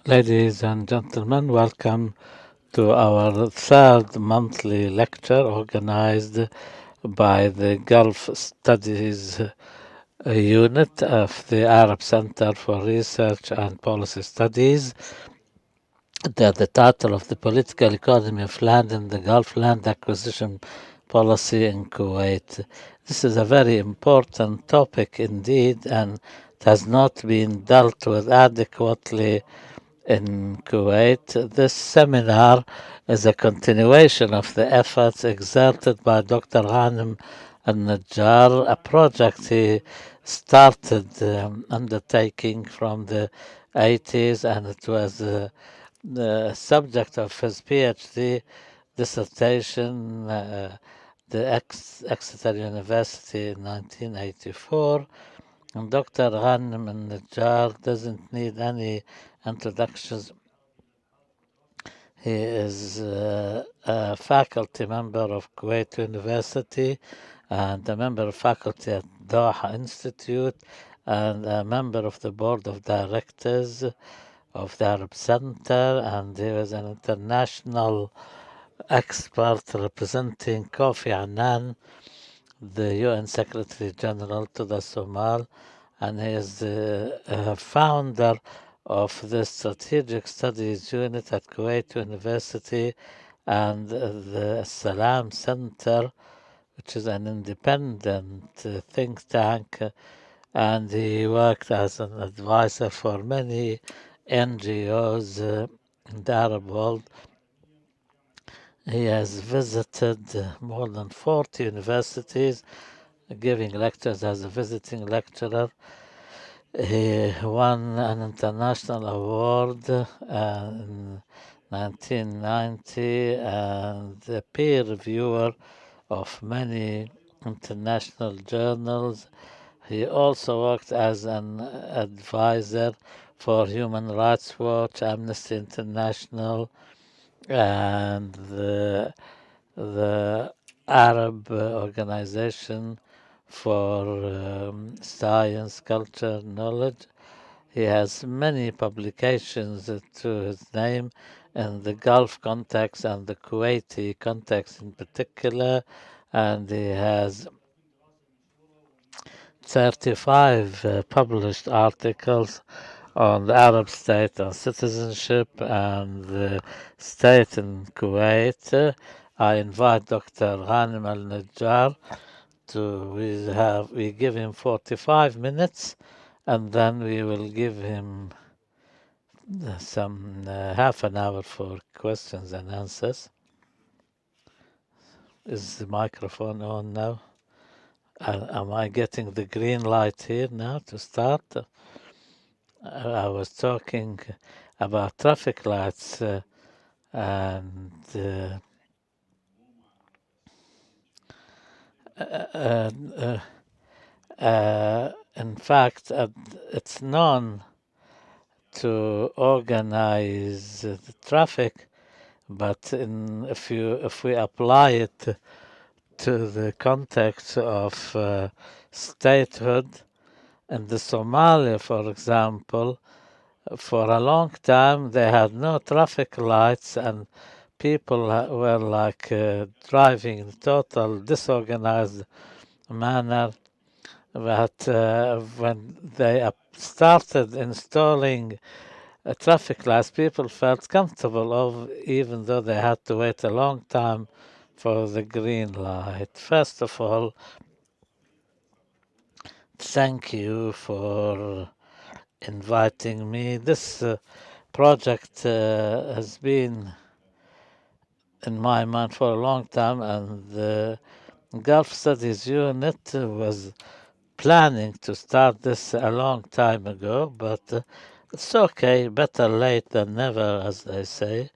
Ladies and gentlemen, welcome to our third monthly lecture organized by the Gulf Studies Unit of the Arab Center for Research and Policy Studies. The title of the political economy of land in the Gulf, land acquisition policy in Kuwait. This is a very important topic indeed, and it has not been dealt with adequately in Kuwait. This seminar is a continuation of the efforts exerted by Dr. Ghanim Alnajjar, a project he started undertaking from the 80s, and it was the subject of his PhD dissertation, the Exeter University in 1984. And Dr. Ghanim Alnajjar doesn't need any introductions. He is a faculty member of Kuwait University and a member of faculty at Doha Institute and a member of the board of directors of the Arab Center, and he was an international expert representing Kofi Annan, the UN Secretary General to the Somal, and he is the founder of the Strategic Studies Unit at Kuwait University and the Salam Center, which is an independent think tank, and he worked as an advisor for many NGOs in the Arab world. He has visited more than 40 universities, giving lectures as a visiting lecturer. He won an international award in 1990 and a peer reviewer of many international journals. He also worked as an advisor for Human Rights Watch, Amnesty International, and the Arab Organization for Science, Culture, Knowledge. He has many publications to his name in the Gulf context and the Kuwaiti context in particular, and he has 35 published articles on the Arab state and citizenship and the state in Kuwait. I invite Dr. Ghanim Alnajjar to we give him 45 minutes and then we will give him some half an hour for questions and answers. Is the microphone on now? Am I getting the green light here now to start? I was talking about traffic lights and in fact, it's known to organize the traffic, but if we apply it to the context of statehood, in the Somalia, for example, for a long time they had no traffic lights and people were like driving in total disorganized manner. But when they started installing traffic lights, people felt comfortable even though they had to wait a long time for the green light. First of all, thank you for inviting me. This project has been in my mind for a long time, and the Gulf Studies Unit was planning to start this a long time ago, but it's okay, better late than never, as they say.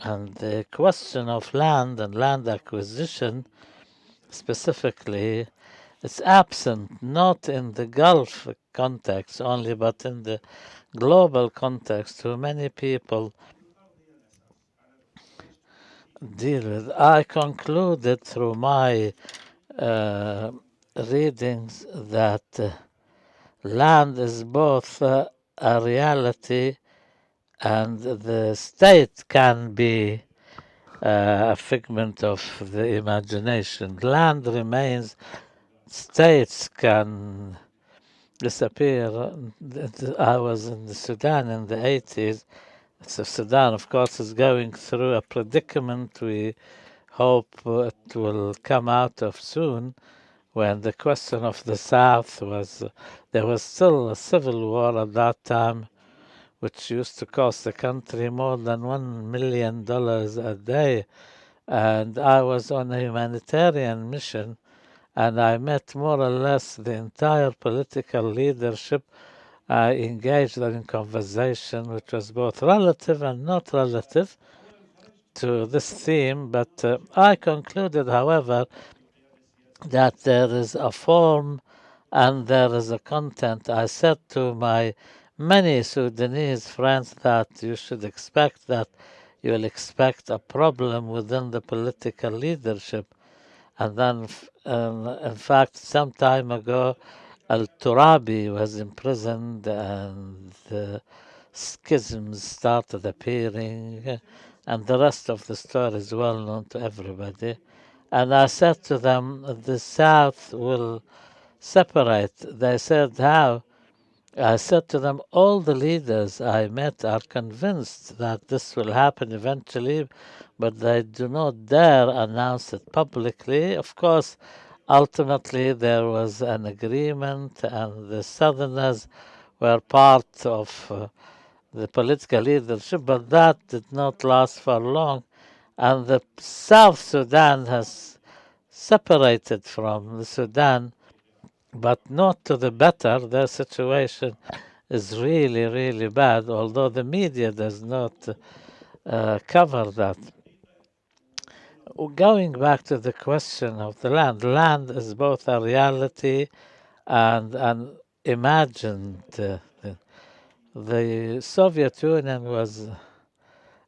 And the question of land and land acquisition specifically is absent not in the Gulf context only, but in the global context who many people deal with. I concluded through my readings that land is both a reality and the state can be a figment of the imagination. Land remains, states can disappear. I was in Sudan in the 80s. So Sudan, of course, is going through a predicament we hope it will come out of soon, when the question of the South was, there was still a civil war at that time, which used to cost the country more than $1 million a day. And I was on a humanitarian mission, and I met more or less the entire political leadership. I engaged in conversation, which was both relative and not relative to this theme. But I concluded, however, that there is a form and there is a content. I said to my many Sudanese friends that you should expect that you will expect a problem within the political leadership. And then, in fact, some time ago, Al Turabi was imprisoned and schisms started appearing, and the rest of the story is well known to everybody. And I said to them, the South will separate. They said, how? I said to them, all the leaders I met are convinced that this will happen eventually, but they do not dare announce it publicly. Of course, ultimately there was an agreement, and the Southerners were part of the political leadership, but that did not last for long. And the South Sudan has separated from the Sudan, but not to the better. Their situation is really, really bad, although the media does not cover that. Going back to the question of the land is both a reality and an imagined. The Soviet Union was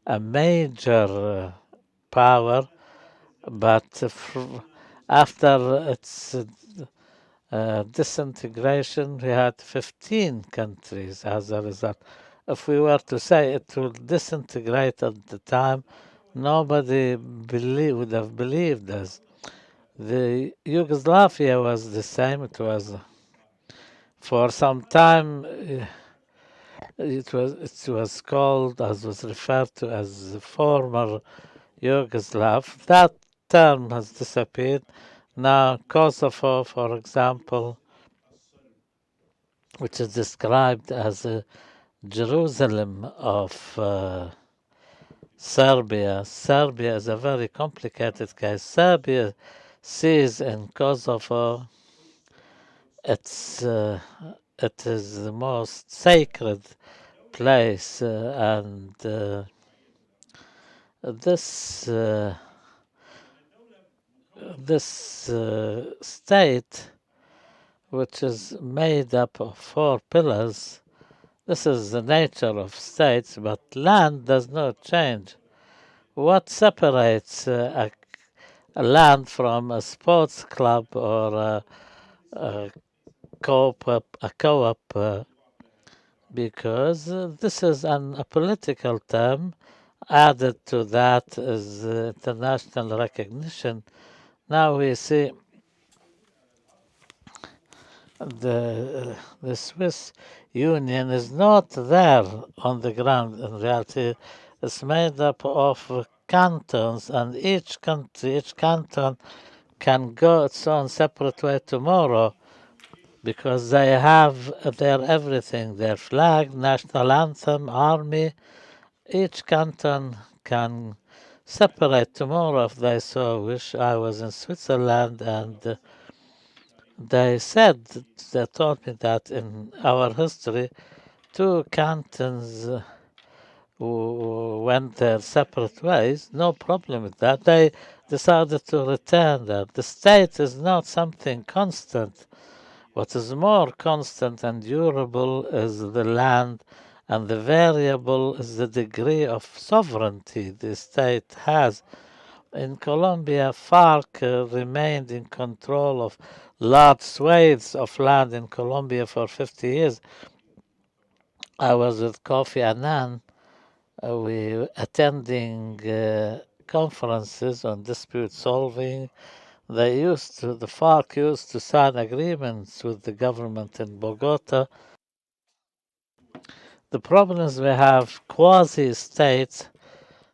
a major power, but after its disintegration, we had 15 countries as a result. If we were to say it would disintegrate at the time, nobody would have believed us. The Yugoslavia was the same. It was for some time. It was called, as was referred to as the former Yugoslav. That term has disappeared. Now Kosovo, for example, which is described as a Jerusalem of Serbia. Serbia is a very complicated case. Serbia sees in Kosovo it is the most sacred place, and this state, which is made up of four pillars. This is the nature of states, but land does not change. What separates a land from a sports club or a co-op, because this is a political term. Added to that is international recognition. Now we see the Swiss Union is not there on the ground. In reality, it's made up of cantons, and each country, each canton can go its own separate way tomorrow, because they have their everything, their flag, national anthem, army. Each canton can separate tomorrow if they so wish. I was in Switzerland, and they told me that in our history, two cantons went their separate ways. No problem with that. They decided to return that. The state is not something constant. What is more constant and durable is the land, and the variable is the degree of sovereignty the state has. In Colombia, FARC remained in control of large swathes of land in Colombia for 50 years. I was with Kofi Annan, we attending conferences on dispute solving. The FARC used to sign agreements with the government in Bogota. The problem is we have quasi-states,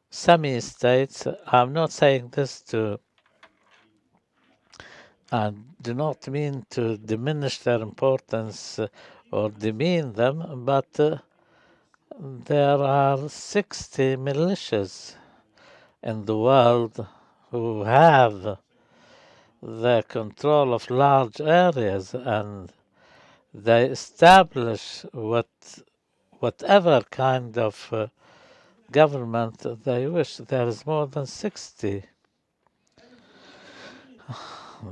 semi-states. I'm not saying this to, I do not mean to diminish their importance or demean them, but there are 60 militias in the world who have the control of large areas, and they establish whatever kind of government they wish. There is more than 60.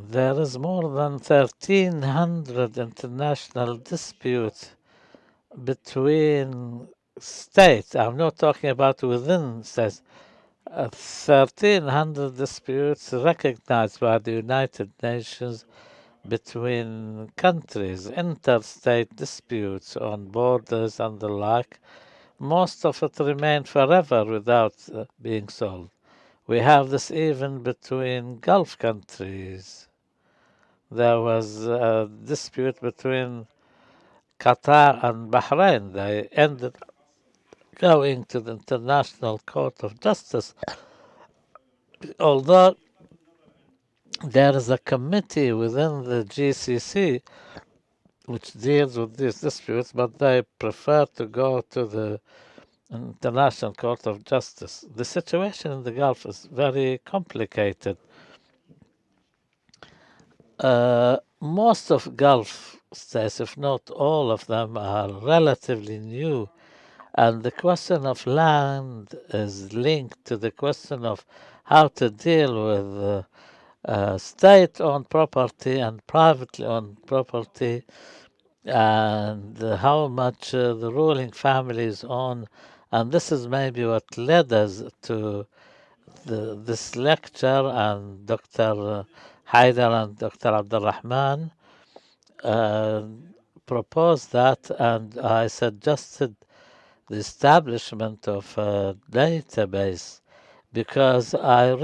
There is more than 1,300 international disputes between states. I'm not talking about within states. 1,300 disputes recognized by the United Nations between countries, interstate disputes on borders and the like. Most of it remain forever without being solved. We have this even between Gulf countries. There was a dispute between Qatar and Bahrain. They ended going to the International Court of Justice, although there is a committee within the GCC which deals with these disputes, but they prefer to go to the International Court of Justice. The situation in the Gulf is very complicated. Most of Gulf states, if not all of them, are relatively new, and the question of land is linked to the question of how to deal with state-owned property and privately owned property, and how much the ruling families own. And this is maybe what led us to this lecture, and Dr. Haider and Dr. Abdulrahman proposed that, and I suggested the establishment of a database because I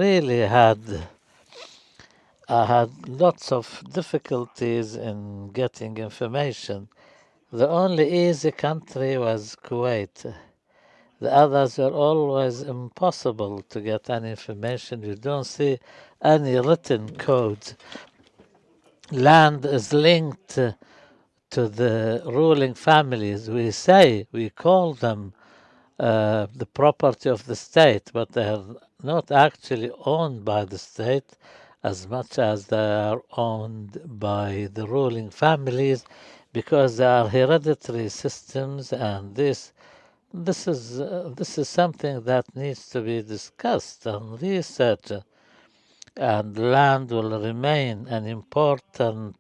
had lots of difficulties in getting information. The only easy country was Kuwait. The others were always impossible to get any information. You don't see any written code. Land is linked to the ruling families. We call them the property of the state, but they are not actually owned by the state as much as they are owned by the ruling families because they are hereditary systems, and this is something that needs to be discussed and researched, and land will remain an important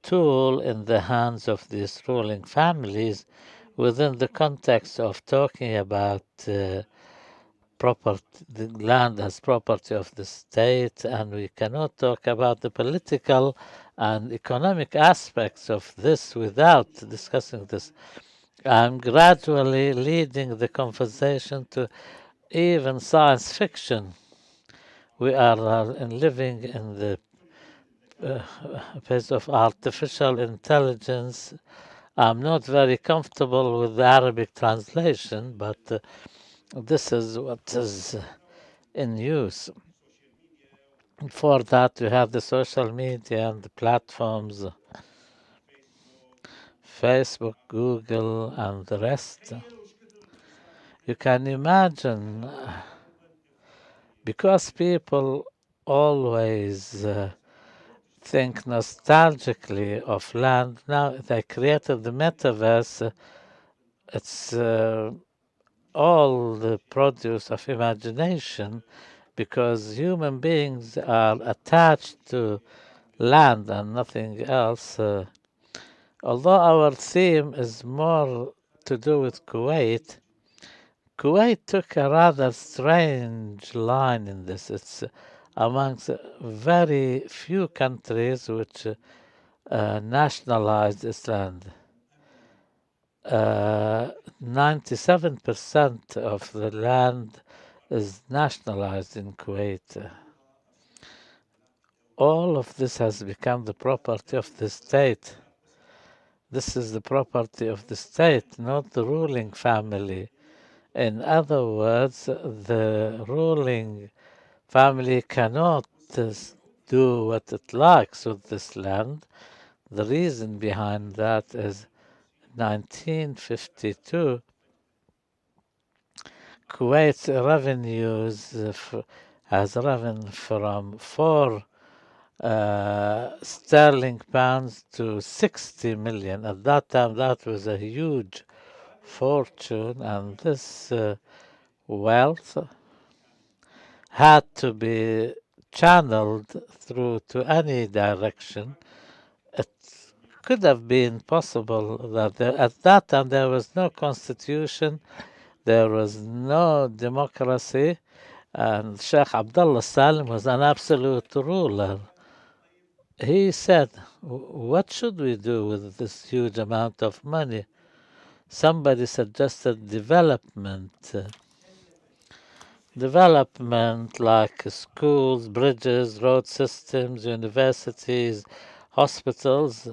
tool in the hands of these ruling families within the context of talking about property, the land as property of the state, and we cannot talk about the political and economic aspects of this without discussing this. I'm gradually leading the conversation to even science fiction. We are living in the phase of artificial intelligence. I'm not very comfortable with the Arabic translation, but this is what is in use. For that, we have the social media and the platforms, Facebook, Google, and the rest. You can imagine, because people always think nostalgically of land, now they created the metaverse. It's all the produce of imagination because human beings are attached to land and nothing else. Although our theme is more to do with Kuwait, Kuwait took a rather strange line in this. It's amongst very few countries which nationalized its land. 97% of the land is nationalized in Kuwait. All of this has become the property of the state. This is the property of the state, not the ruling family. In other words, the ruling family cannot do what it likes with this land. The reason behind that is 1952, Kuwait's revenues has risen from 4 sterling pounds to 60 million. At that time, that was a huge fortune, and this wealth had to be channeled through to any direction. It could have been possible that at that time there was no constitution, there was no democracy, and Sheikh Abdullah Salim was an absolute ruler. He said, what should we do with this huge amount of money? Somebody suggested development. Development like schools, bridges, road systems, universities, hospitals.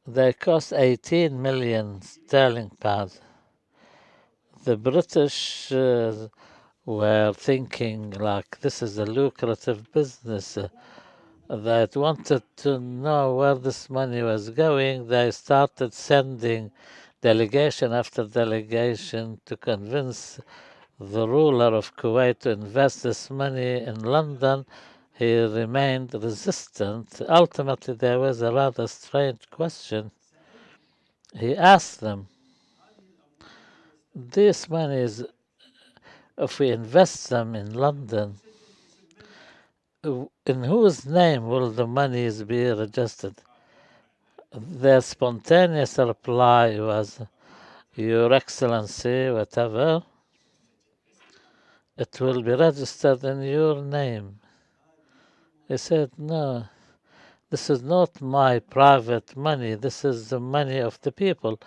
They cost 18 million sterling pounds. The British were thinking like this is a lucrative business. They wanted to know where this money was going. They started sending delegation after delegation to convince the ruler of Kuwait to invest this money in London. He remained resistant. Ultimately, there was a rather strange question. He asked them, these monies, if we invest them in London, in whose name will the monies be registered? Their spontaneous reply was, Your Excellency, whatever, it will be registered in your name. He said, no, this is not my private money. This is the money of the people.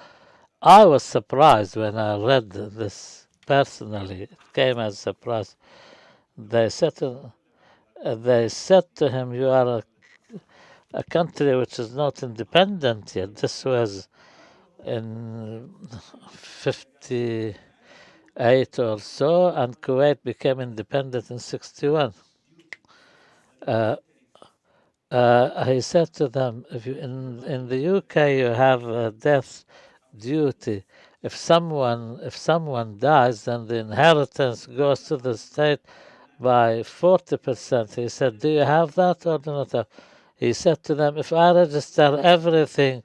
I was surprised when I read this personally. It came as a surprise. They said to him, you are a country which is not independent yet. This was in 58 or so, and Kuwait became independent in 61. He said to them, if you, in the UK you have a death duty. If someone dies, then the inheritance goes to the state by 40%. He said, do you have that or do not have? He said to them, if I register everything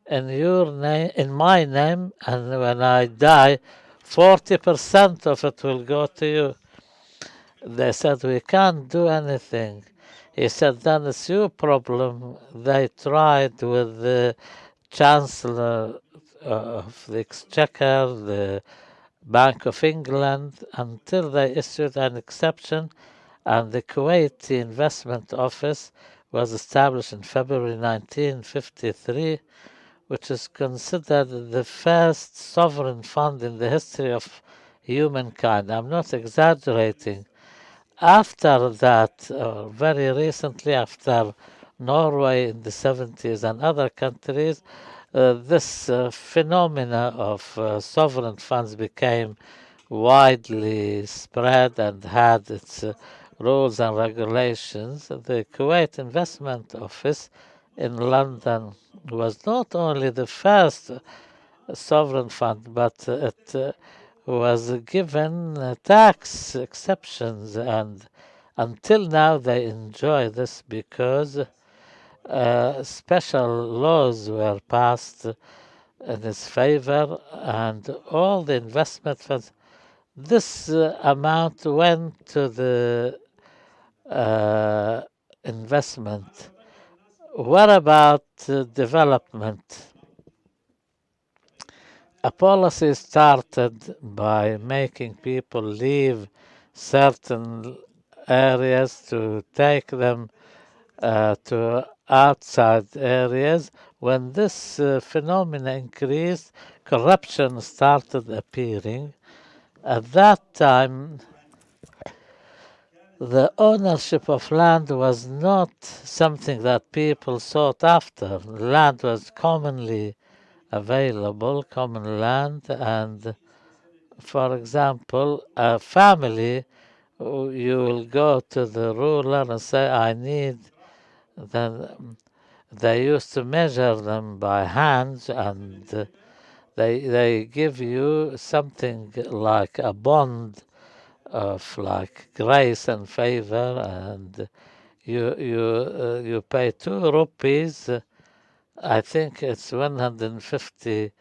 in your name, in my name, and when I die, 40% of it will go to you. They said, we can't do anything. He said, then it's your problem. They tried with the Chancellor of the Exchequer, the Bank of England, until they issued an exception, and the Kuwaiti Investment Office was established in February 1953, which is considered the first sovereign fund in the history of humankind. I'm not exaggerating. After that, very recently, after Norway in the 70s and other countries, this phenomena of sovereign funds became widely spread and had its rules and regulations. The Kuwait Investment Office in London was not only the first sovereign fund, but it was given tax exceptions, and until now they enjoy this because special laws were passed in its favor, and all the investment funds. This amount went to the investment. What about development? A policy started by making people leave certain areas to take them to outside areas. When this phenomena increased, corruption started appearing. At that time, the ownership of land was not something that people sought after. Land was commonly available, common land, and for example, a family, you will go to the ruler and say, I need, then they used to measure them by hands, and they give you something like a bond of like grace and favor, and you pay 2 rupees. I think it's 150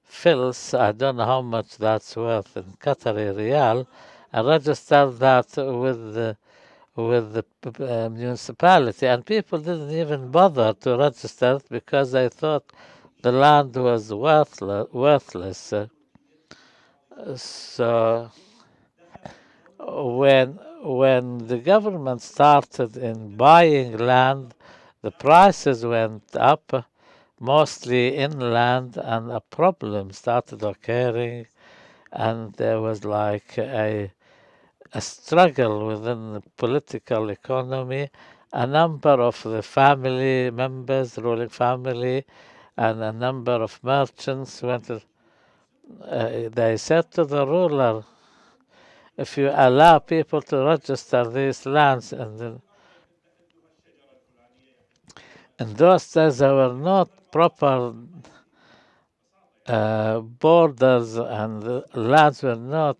fils. I don't know how much that's worth in Qatari riyal. I registered that with the municipality, and people didn't even bother to register it because they thought the land was worthless. So when the government started in buying land, the prices went up, mostly inland, and a problem started occurring, and there was like a struggle within the political economy. A number of the family members, ruling family, and a number of merchants went. They said to the ruler, if you allow people to register these lands, and then in those days there were not proper borders, and the lands were not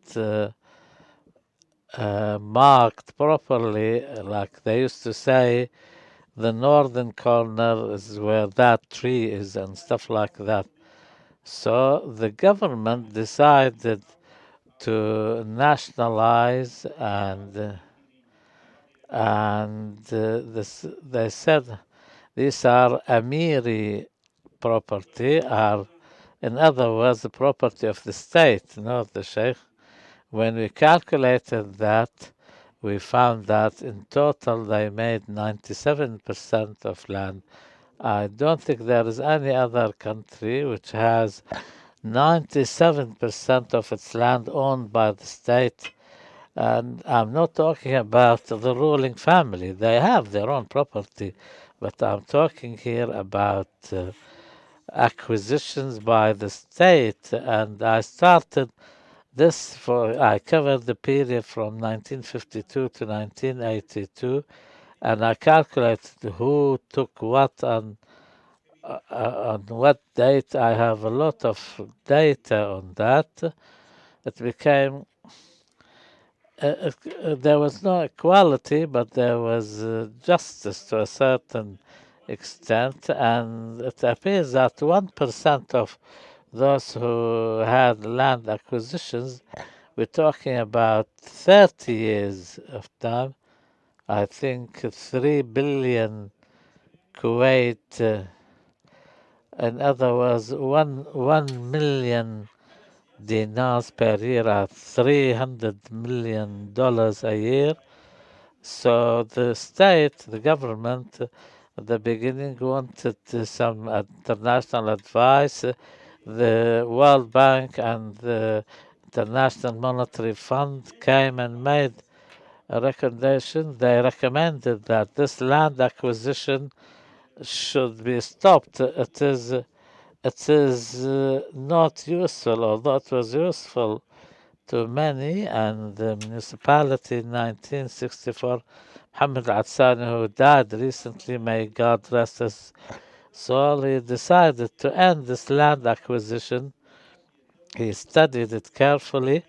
marked properly, like they used to say, the northern corner is where that tree is, and stuff like that. So the government decided to nationalize, and they said these are Amiri property, are in other words the property of the state, not the sheikh. When we calculated that, we found that in total they made 97% of land. I don't think there is any other country which has 97% of its land owned by the state. And I'm not talking about the ruling family. They have their own property. But I'm talking here about acquisitions by the state. And I covered the period from 1952 to 1982. And I calculated who took what on what date. I have a lot of data on that. It became there was no equality, but there was justice to a certain extent, and it appears that 1% of those who had land acquisitions, we're talking about 30 years of time. I think 3 billion Kuwait, in other words, 1 million dinars per year are $300 million a year. So the state, the government, at the beginning wanted some international advice. The World Bank and the International Monetary Fund came and made a recommendation. They recommended that this land acquisition should be stopped. It is not useful, although it was useful to many, and the municipality in 1964, Muhammad Atsani, who died recently, may God rest his soul, he decided to end this land acquisition. He studied it carefully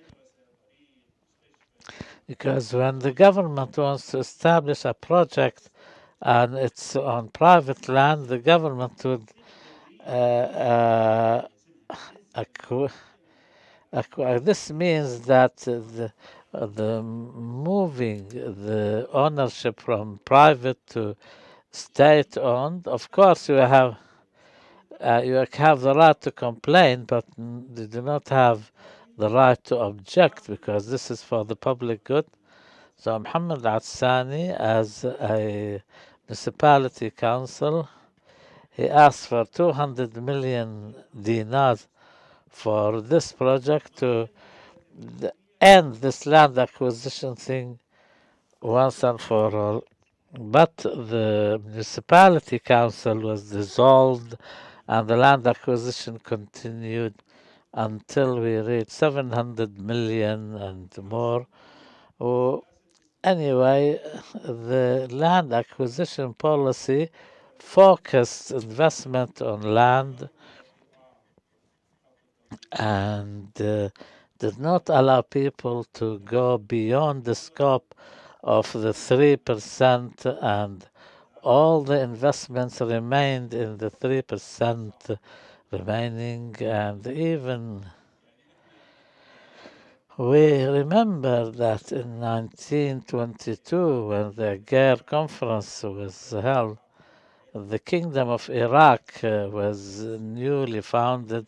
because when the government wants to establish a project and it's on private land, the government would uh, acqu- this means that the moving the ownership from private to state owned. Of course, you have the right to complain, but you do not have the right to object because this is for the public good. So Muhammad Atsani, as a municipality council. He asked for 200 million dinars for this project to end this land acquisition thing once and for all. But the municipality council was dissolved and the land acquisition continued until we reached 700 million and more. Oh, anyway, the land acquisition policy focused investment on land and did not allow people to go beyond the scope of the 3%, and all the investments remained in the 3% remaining. And even we remember that in 1922, when the Gair conference was held, the Kingdom of Iraq was newly founded,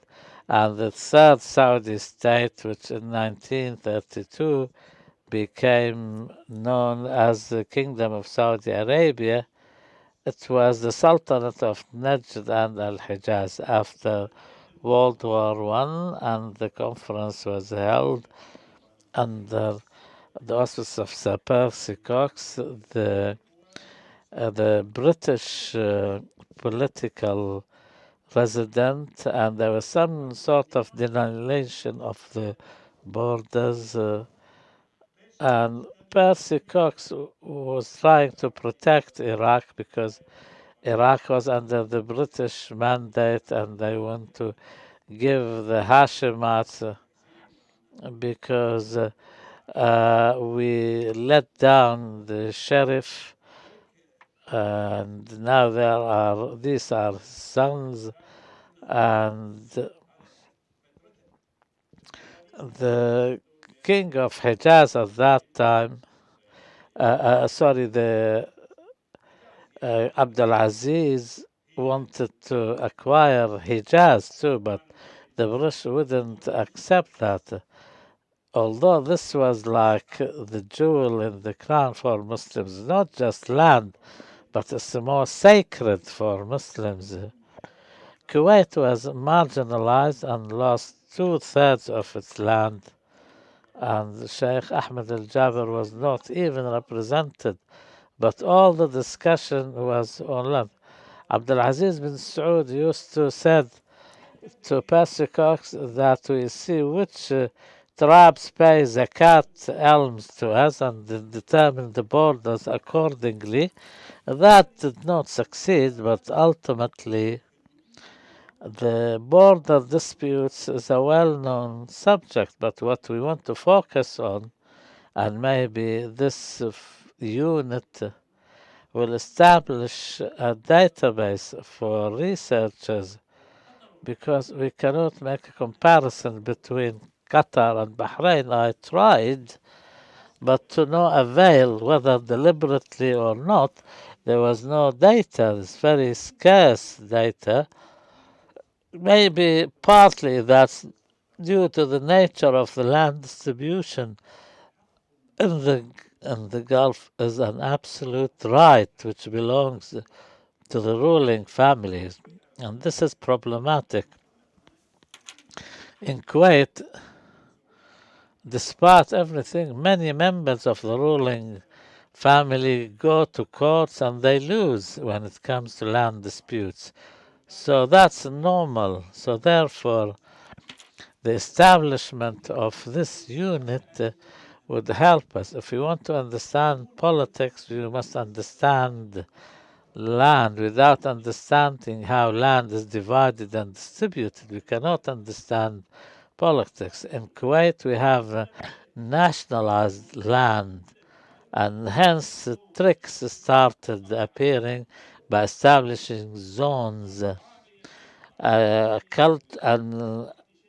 and the third Saudi state, which in 1932 became known as the Kingdom of Saudi Arabia, it was the Sultanate of Najd and Al-Hijaz after World War One, and the conference was held under the auspices of Sir Percy Cox, the British political resident, and there was some sort of delineation of the borders. And Percy Cox was trying to protect Iraq because Iraq was under the British mandate, and they want to give the Hashemites because we let down the sheriff, and now these are sons, and the king of Hijaz at that time, the Abdulaziz wanted to acquire Hijaz too, but the British wouldn't accept that. Although this was like the jewel in the crown for Muslims, not just land, but it's more sacred for Muslims. Kuwait was marginalized and lost two-thirds of its land, and Sheikh Ahmed al-Jaber was not even represented, but all the discussion was on land. Abdulaziz bin Saud used to say to Percy Cox that we see which tribes pay zakat alms to us and determine the borders accordingly. That did not succeed, but ultimately the border disputes is a well-known subject. But what we want to focus on, and maybe this unit will establish a database for researchers, because we cannot make a comparison between Qatar and Bahrain. I tried, but to no avail, whether deliberately or not. There was no data. It's very scarce data. Maybe partly that's due to the nature of the land distribution in the Gulf is an absolute right which belongs to the ruling families, and this is problematic. In Kuwait, despite everything, many members of the ruling family go to courts and they lose when it comes to land disputes. So that's normal. So therefore, the establishment of this unit would help us. If we want to understand politics, we must understand land. Without understanding how land is divided and distributed, we cannot understand politics. In Kuwait, we have nationalized land, and hence tricks started appearing by establishing zones, an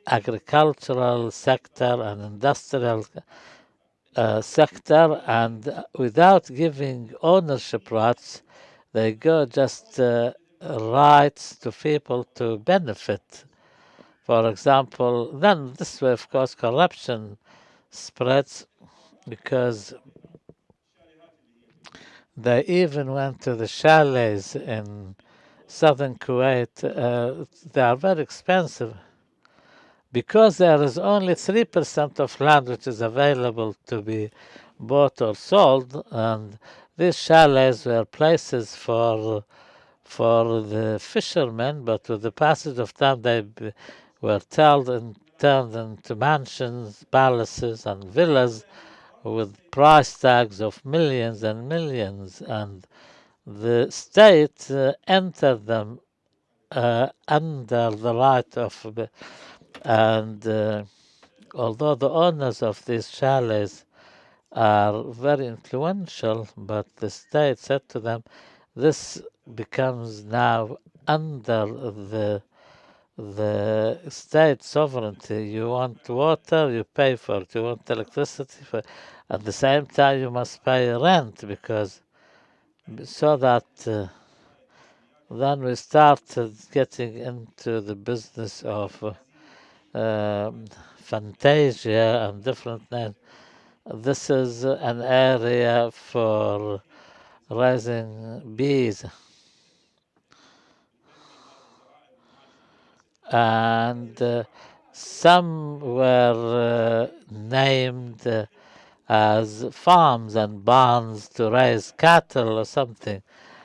agricultural sector, an industrial sector, and without giving ownership rights, they go just rights to people to benefit. For example, then this way, of course, corruption spreads because They even went to the chalets in southern Kuwait. They are very expensive because there is only 3% of land which is available to be bought or sold, and these chalets were places for the fishermen, but with the passage of time they were turned into mansions, palaces, and villas with price tags of millions and millions, and the state entered them under the right of, and although the owners of these chalets are very influential, but the state said to them, this becomes now under the state sovereignty. You want water, you pay for it. You want electricity, at the same time you must pay rent because so that then we started getting into the business of Fantasia and different names. This is an area for raising bees, and some were named as farms and barns to raise cattle or something.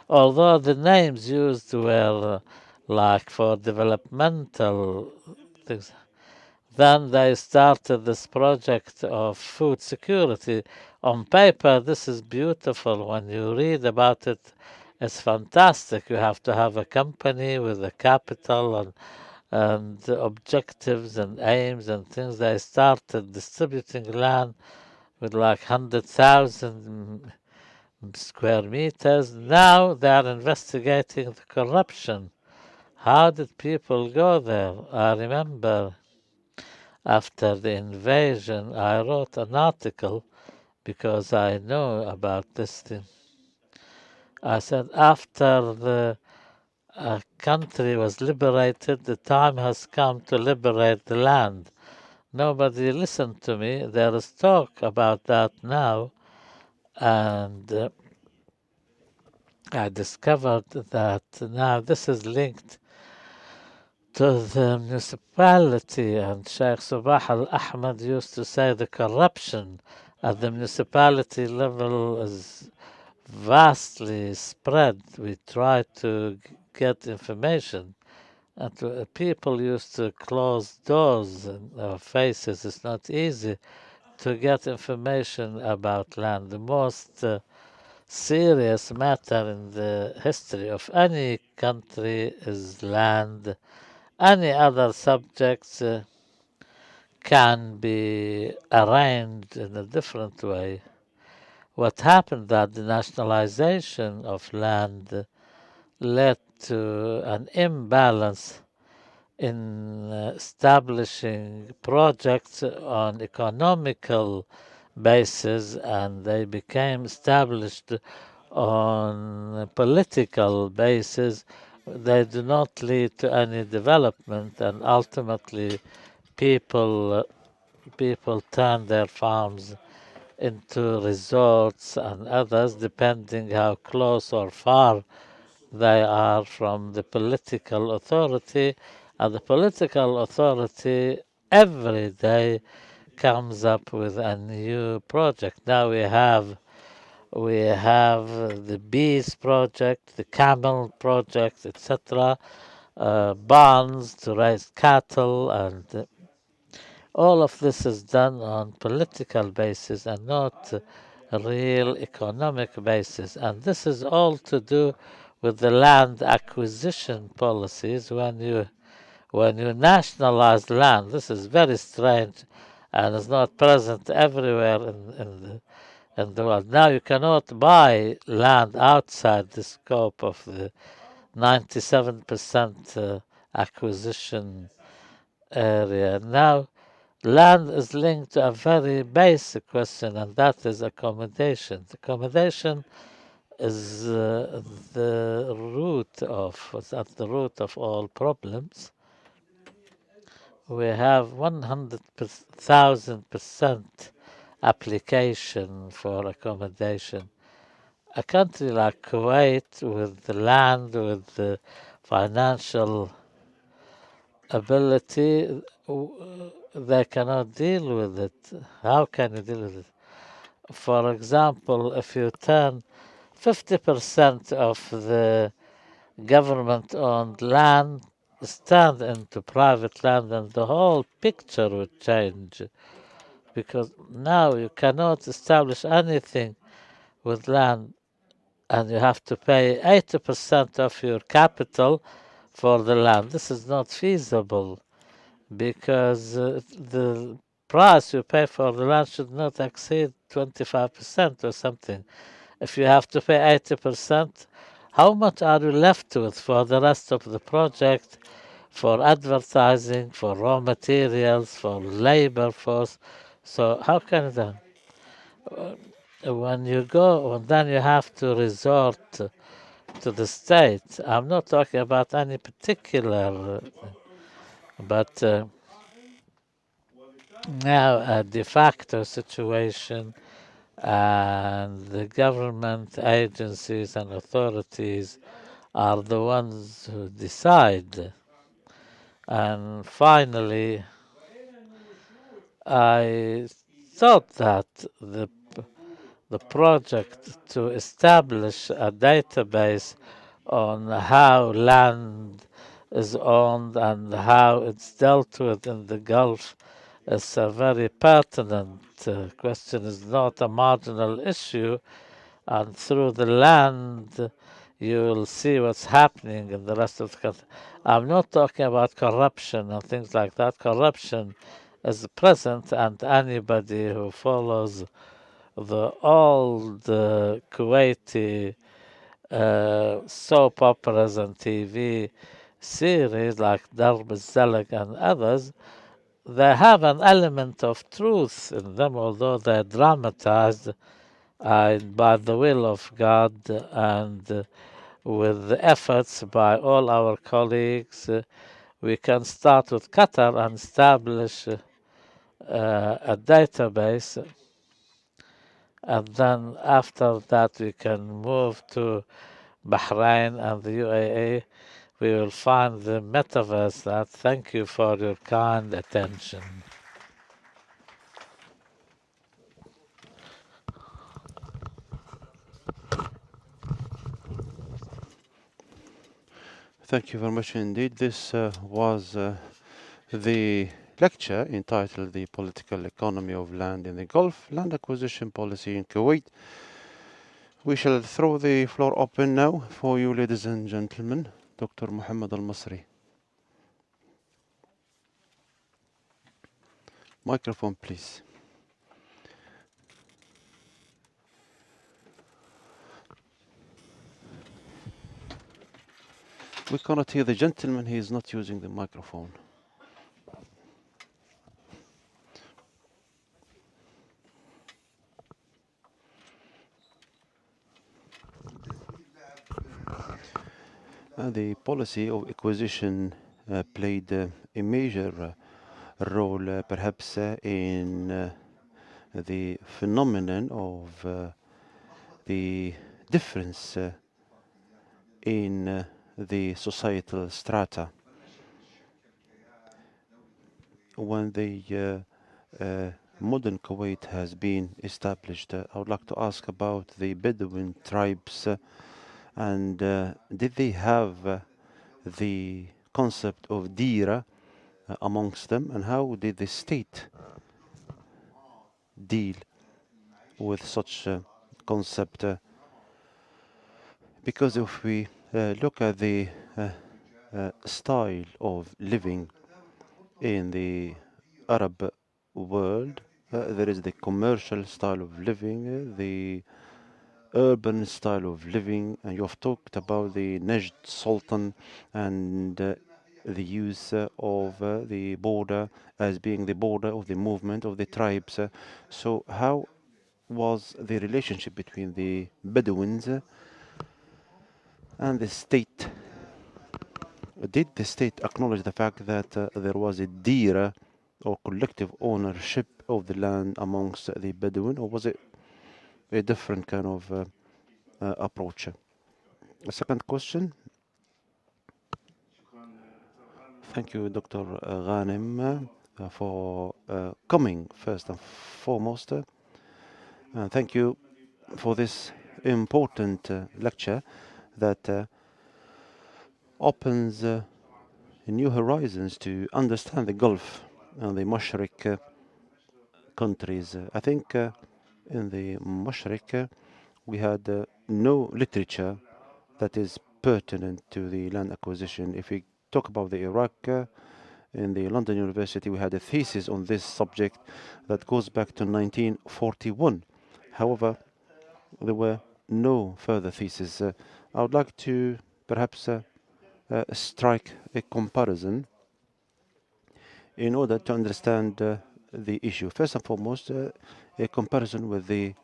Although the names used were like for developmental things. Then they started this project of food security. On paper, this is beautiful. When you read about it, it's fantastic. You have to have a company with a capital and objectives and aims and things. They started distributing land with like 100,000 square meters. Now they are investigating the corruption. How did people go there? I remember after the invasion, I wrote an article because I know about this thing. I said, after the country was liberated, the time has come to liberate the land. Nobody listened to me. There is talk about that now, and I discovered that now this is linked to the municipality, and Sheikh Sabah Al Ahmed used to say the corruption at the municipality level is vastly spread. We try to get information, and people used to close doors in our faces. It's not easy to get information about land. The most serious matter in the history of any country is land. Any other subjects can be arranged in a different way. What happened that the nationalization of land led to an imbalance in establishing projects on economical basis, and they became established on political basis. They do not lead to any development, and ultimately people turn their farms into resorts and others, depending how close or far they are from the political authority. And the political authority every day comes up with a new project. Now we have the bees project, the camel project, etc. Barns to raise cattle, and all of this is done on political basis and not a real economic basis. And this is all to do with the land acquisition policies. When you nationalize land, this is very strange and is not present everywhere in the world. Now you cannot buy land outside the scope of the 97% acquisition area. Now land is linked to a very basic question, and that is accommodation. Accommodation is at the root of all problems. We have 100,000% application for accommodation, a country like Kuwait with the land, with the financial ability, they cannot deal with it. How can you deal with it? For example, if you turn 50% of the government-owned land stand into private land, and the whole picture would change. Because now you cannot establish anything with land, and you have to pay 80% of your capital for the land. This is not feasible because the price you pay for the land should not exceed 25% or something. If you have to pay 80%, how much are you left with for the rest of the project, for advertising, for raw materials, for labor force? So how can that? When you go, and then you have to resort to the state. I'm not talking about any particular, but now a de facto situation, and the government agencies and authorities are the ones who decide. And finally, I thought that the project to establish a database on how land is owned and how it's dealt with in the Gulf is a very pertinent question. It's not a marginal issue, and through the land you will see what's happening in the rest of the country. I'm not talking about corruption and things like that. Corruption is present, and anybody who follows the old Kuwaiti soap operas and TV series like Darb al and others, they have an element of truth in them, although they're dramatized by the will of God and with the efforts by all our colleagues. We can start with Qatar and establish a database, and then after that we can move to Bahrain and the UAE. We will find the metaverse. That. Thank you for your kind attention. Thank you very much indeed. This was the lecture entitled The Political Economy of Land in the Gulf, Land Acquisition Policy in Kuwait. We shall throw the floor open now for you, ladies and gentlemen. Dr. Muhammad Al-Masri. Microphone, please. We cannot hear the gentleman. He is not using the microphone. The policy of acquisition played a major role, perhaps, in the phenomenon of the difference in the societal strata. When the modern Kuwait has been established, I would like to ask about the Bedouin tribes, and did they have the concept of dira amongst them, and how did the state deal with such a concept? Because if we look at the style of living in the Arab world, there is the commercial style of living, the urban style of living, and you have talked about the Najd Sultan and the use of the border as being the border of the movement of the tribes. So how was the relationship between the Bedouins and the state? Did the state acknowledge the fact that there was a dira or collective ownership of the land amongst the Bedouin, or was it a different kind of approach. The second question. Thank you, Dr. Ghanim, for coming first and foremost. And thank you for this important lecture that opens new horizons to understand the Gulf and the Mashriq countries. I think in the Mashriq we had no literature that is pertinent to the land acquisition. If we talk about the Iraq, in the London University, we had a thesis on this subject that goes back to 1941. However, there were no further theses. I would like to perhaps strike a comparison in order to understand the issue. First and foremost, a comparison with the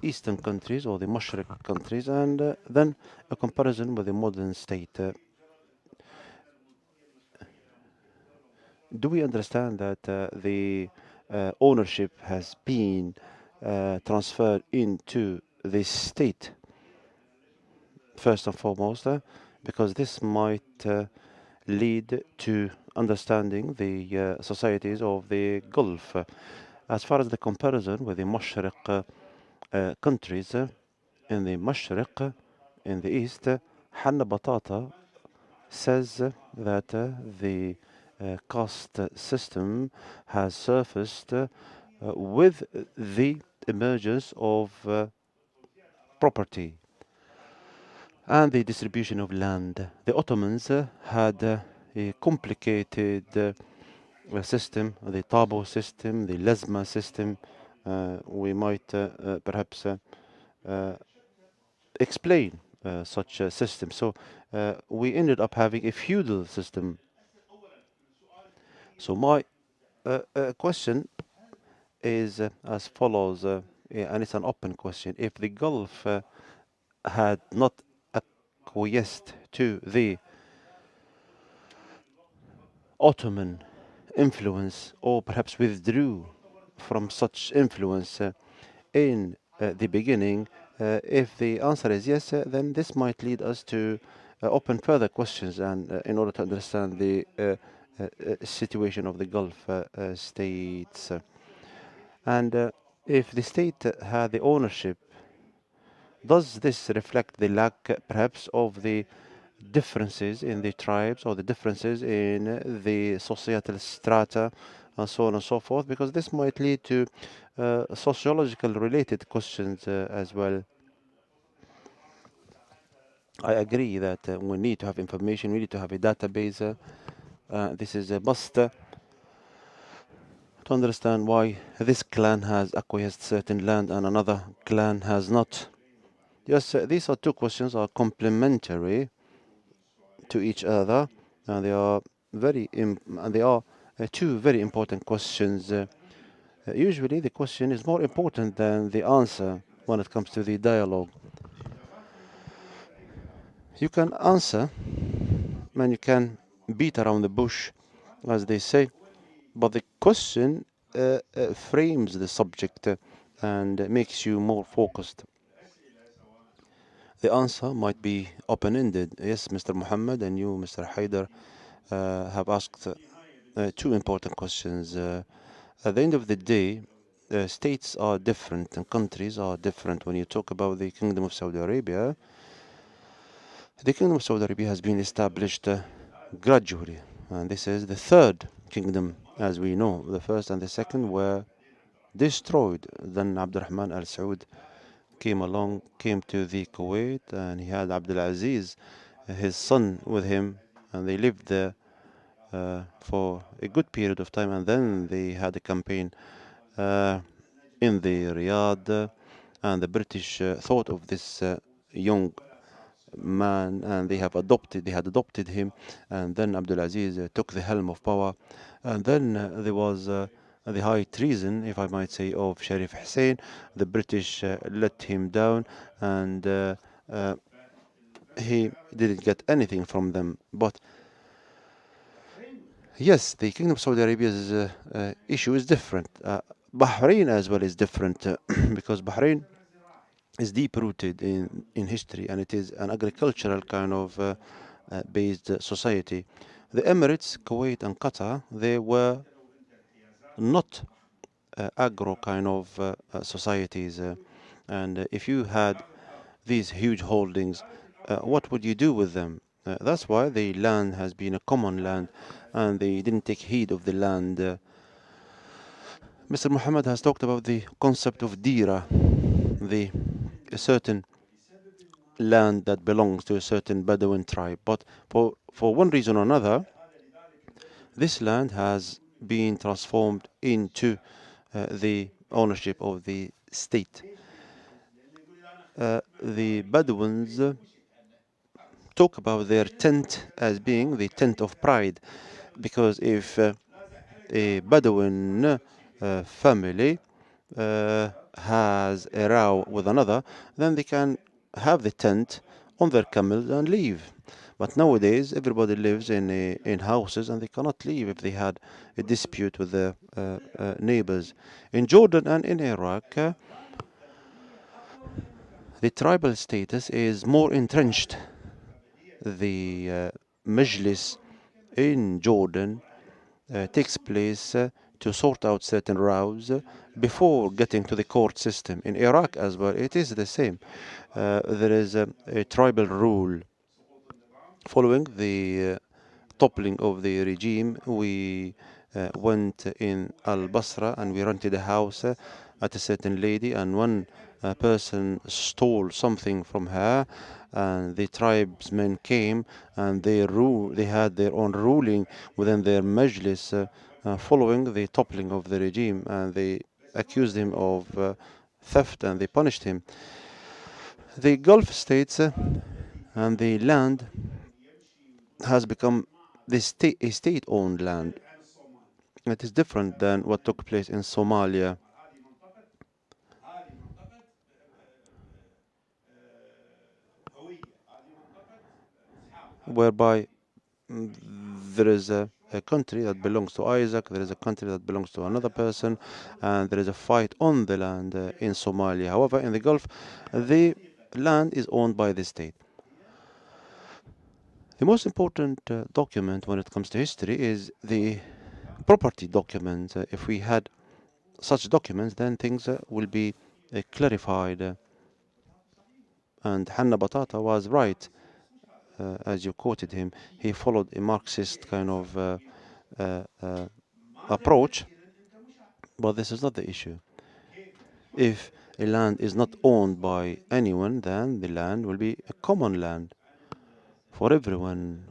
eastern countries or the Mashriq countries, and then a comparison with the modern state. Do we understand that the ownership has been transferred into the state, first and foremost, because this might lead to understanding the societies of the Gulf. As far as the comparison with the Mashriq countries, in the Mashriq, in the east, Hanna Batata says that the caste system has surfaced with the emergence of property and the distribution of land. The Ottomans had a complicated system, the Tabo system, the Lesma system. We might perhaps explain such a system. So we ended up having a feudal system. So my question is as follows, and it's an open question. If the Gulf had not acquiesced to the Ottoman influence, or perhaps withdrew from such influence in the beginning, if the answer is yes, then this might lead us to open further questions, and in order to understand the situation of the Gulf states. And if the state had the ownership, does this reflect the lack, perhaps, of the differences in the tribes or the differences in the societal strata and so on and so forth? Because this might lead to sociological related questions as well. I agree that we need to have information, we need to have a database. This is a must to understand why this clan has acquiesced certain land and another clan has not. Yes, these are two questions are complementary to each other, and they are two very important questions. Usually, the question is more important than the answer when it comes to the dialogue. You can answer, and you can beat around the bush, as they say, but the question frames the subject and makes you more focused. The answer might be open-ended. Yes, Mr. Muhammad and you, Mr. Haider, have asked two important questions. At the end of the day, states are different and countries are different. When you talk about the Kingdom of Saudi Arabia, the Kingdom of Saudi Arabia has been established gradually, and this is the third kingdom, as we know. The first and the second were destroyed. Then Abdurrahman al Saud came to the Kuwait, and he had Abdul Aziz, his son, with him, and they lived there for a good period of time, and then they had a campaign in the Riyadh, and the British thought of this young man, and they had adopted him, and then Abdulaziz took the helm of power, and then there was the high treason, if I might say, of Sharif Hussein. The British let him down, and he didn't get anything from them. But yes, the Kingdom of Saudi Arabia's issue is different. Bahrain as well is different because Bahrain is deep rooted in history, and it is an agricultural kind of based society. The Emirates, Kuwait, and Qatar, they were not agro kind of societies. And if you had these huge holdings, what would you do with them? That's why the land has been a common land, and they didn't take heed of the land. Mr. Muhammad has talked about the concept of dira, the a certain land that belongs to a certain Bedouin tribe. But for one reason or another, this land has been transformed into the ownership of the state. The Bedouins talk about their tent as being the tent of pride, because if a Bedouin family has a row with another, then they can have the tent on their camels and leave. But nowadays, everybody lives in houses, and they cannot leave if they had a dispute with their neighbors. In Jordan and in Iraq, the tribal status is more entrenched. The Majlis in Jordan takes place to sort out certain rows before getting to the court system. In Iraq as well, it is the same. There is a tribal rule. Following the toppling of the regime, we went in Al Basra and we rented a house at a certain lady, and one person stole something from her, and the tribesmen came and they had their own ruling within their majlis following the toppling of the regime, and they accused him of theft, and they punished him. The Gulf states and the land has become a state-owned land. It is different than what took place in Somalia, whereby there is a country that belongs to Isaac, there is a country that belongs to another person, and there is a fight on the land in Somalia. However, in the Gulf, the land is owned by the state. The most important document when it comes to history is the property document. If we had such documents, then things will be clarified. And Hanna Batata was right, as you quoted him. He followed a Marxist kind of approach, but this is not the issue. If a land is not owned by anyone, then the land will be a common land for everyone,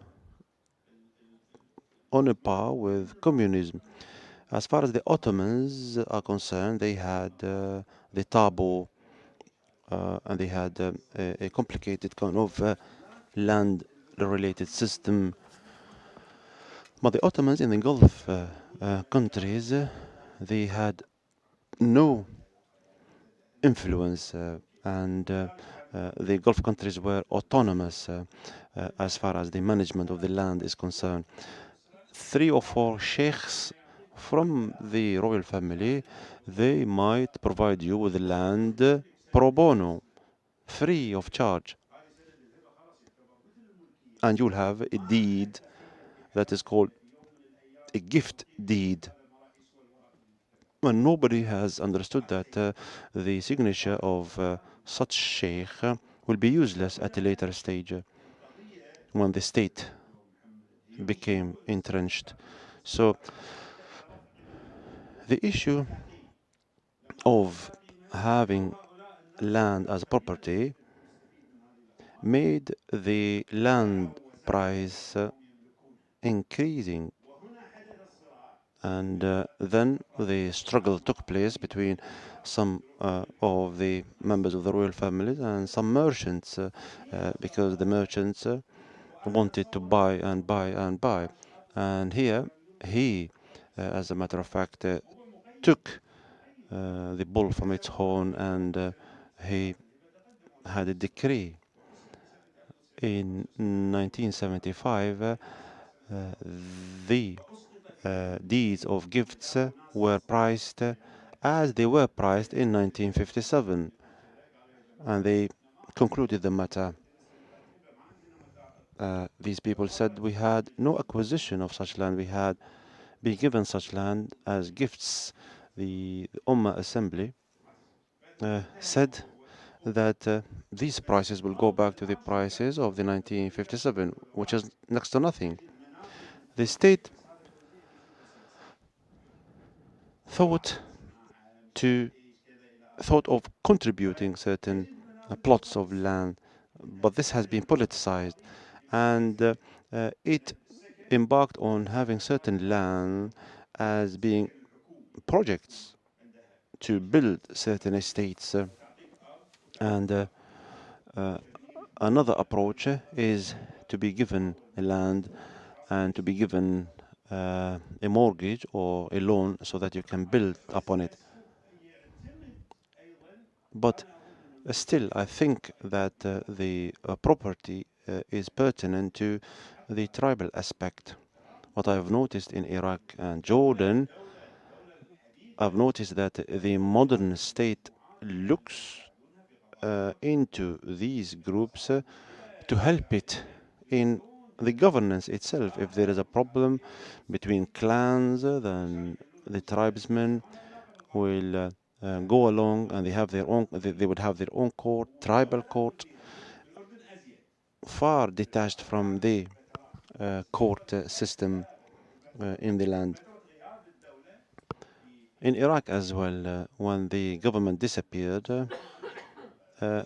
on a par with communism. As far as the Ottomans are concerned, they had the taboo, and they had a complicated kind of land-related system. But the Ottomans in the Gulf countries, they had no influence, and the Gulf countries were autonomous as far as the management of the land is concerned. 3 or 4 sheikhs from the royal family, they might provide you with land pro bono, free of charge. And you'll have a deed that is called a gift deed. And nobody has understood that the signature of such sheikh will be useless at a later stage when the state became entrenched. So the issue of having land as property made the land price increasing, and then the struggle took place between some of the members of the royal families and some merchants, because the merchants wanted to buy and buy and buy. And here he, as a matter of fact, took the bull from its horn, and he had a decree. In 1975, the deeds of gifts were priced as they were priced in 1957. and they concluded the matter. These people said we had no acquisition of such land. We had been given such land as gifts. The Ummah Assembly said that these prices will go back to the prices of the 1957, which is next to nothing. The state thought of contributing certain plots of land, but this has been politicized, and it embarked on having certain land as being projects to build certain estates. And another approach is to be given a land and to be given a mortgage or a loan so that you can build upon it. But still, I think that the property is pertinent to the tribal aspect. What I've noticed in Iraq and Jordan, I've noticed that the modern state looks into these groups to help it in the governance itself. If there is a problem between clans, then the tribesmen will go along and they have their own. They would have their own court, tribal court, far detached from the court system in the land. In Iraq as well, when the government disappeared,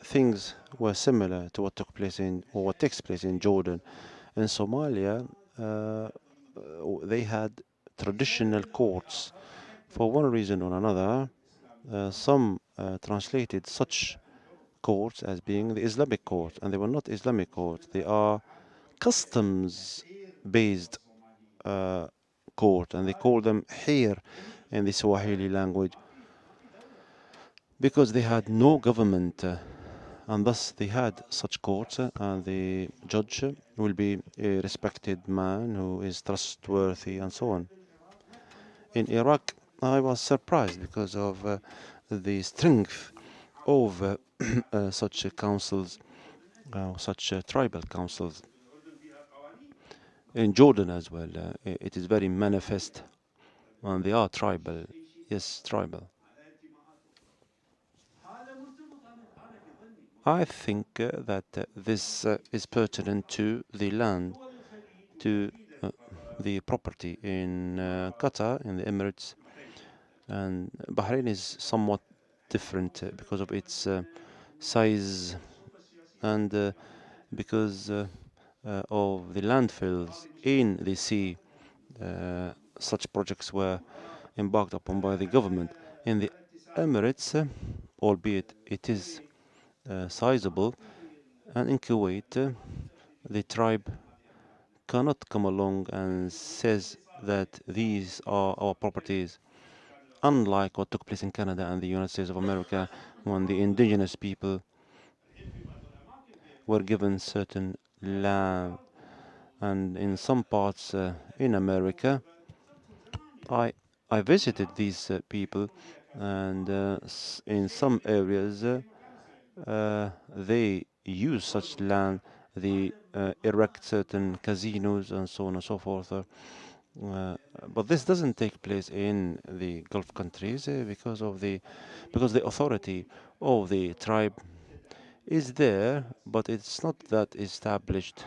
things were similar to what took place in or what takes place in Jordan. In Somalia, they had traditional courts. For one reason or another, some translated such courts as being the Islamic court, and they were not Islamic courts. They are customs-based court, and they call them here in the Swahili language because they had no government, and thus they had such courts, and the judge will be a respected man who is trustworthy and so on. In Iraq, I was surprised because of the strength of such councils, such tribal councils. In Jordan as well, it is very manifest, and they are tribal. Yes, tribal. I think that this is pertinent to the land, to the property in Qatar, in the Emirates, and Bahrain is somewhat different because of its size and because of the landfills in the sea. Such projects were embarked upon by the government. In the Emirates, albeit it is sizable, and in Kuwait, the tribe cannot come along and says that these are our properties, unlike what took place in Canada and the United States of America when the indigenous people were given certain land. And in some parts in America, I visited these people, and in some areas they use such land. They erect certain casinos and so on and so forth. But this doesn't take place in the Gulf countries because the authority of the tribe is there, but it's not that established.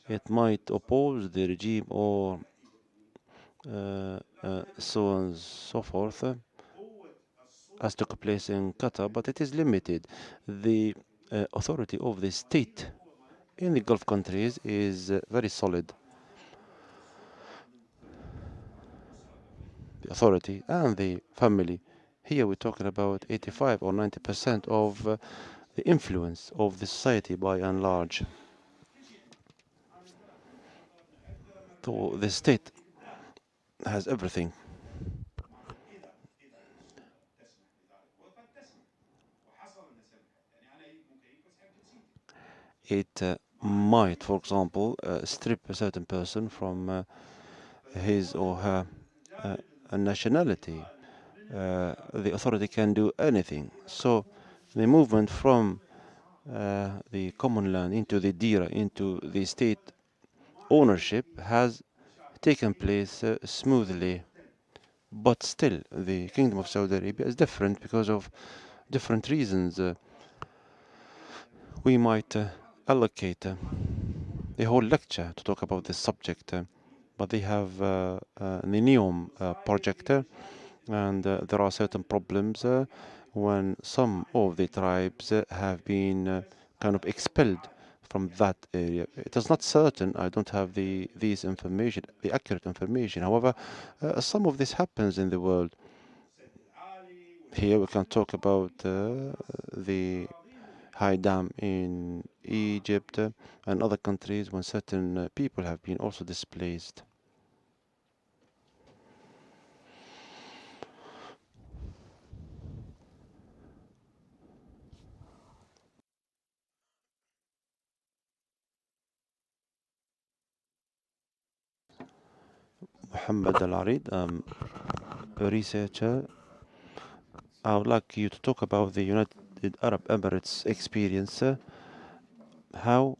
It might oppose the regime or so on and so forth, as took place in Qatar, but it is limited. The authority of the state in the Gulf countries is very solid. The authority and the family. Here we're talking about 85 or 90% of the influence of the society by and large. So the state has everything. It might, for example, strip a certain person from his or her nationality. The authority can do anything. So The movement from the common land into the dira, into the state ownership, has taken place smoothly. But still, the Kingdom of Saudi Arabia is different because of different reasons. We might allocate a whole lecture to talk about this subject, but they have the NEOM project, and there are certain problems when some of the tribes have been kind of expelled from that area. It is not certain. I don't have the accurate information. However, some of this happens in the world. Here we can talk about the high dam in Egypt and other countries when certain people have been also displaced. Muhammad Al-Arid, a researcher. I would like you to talk about the United Arab Emirates experience, how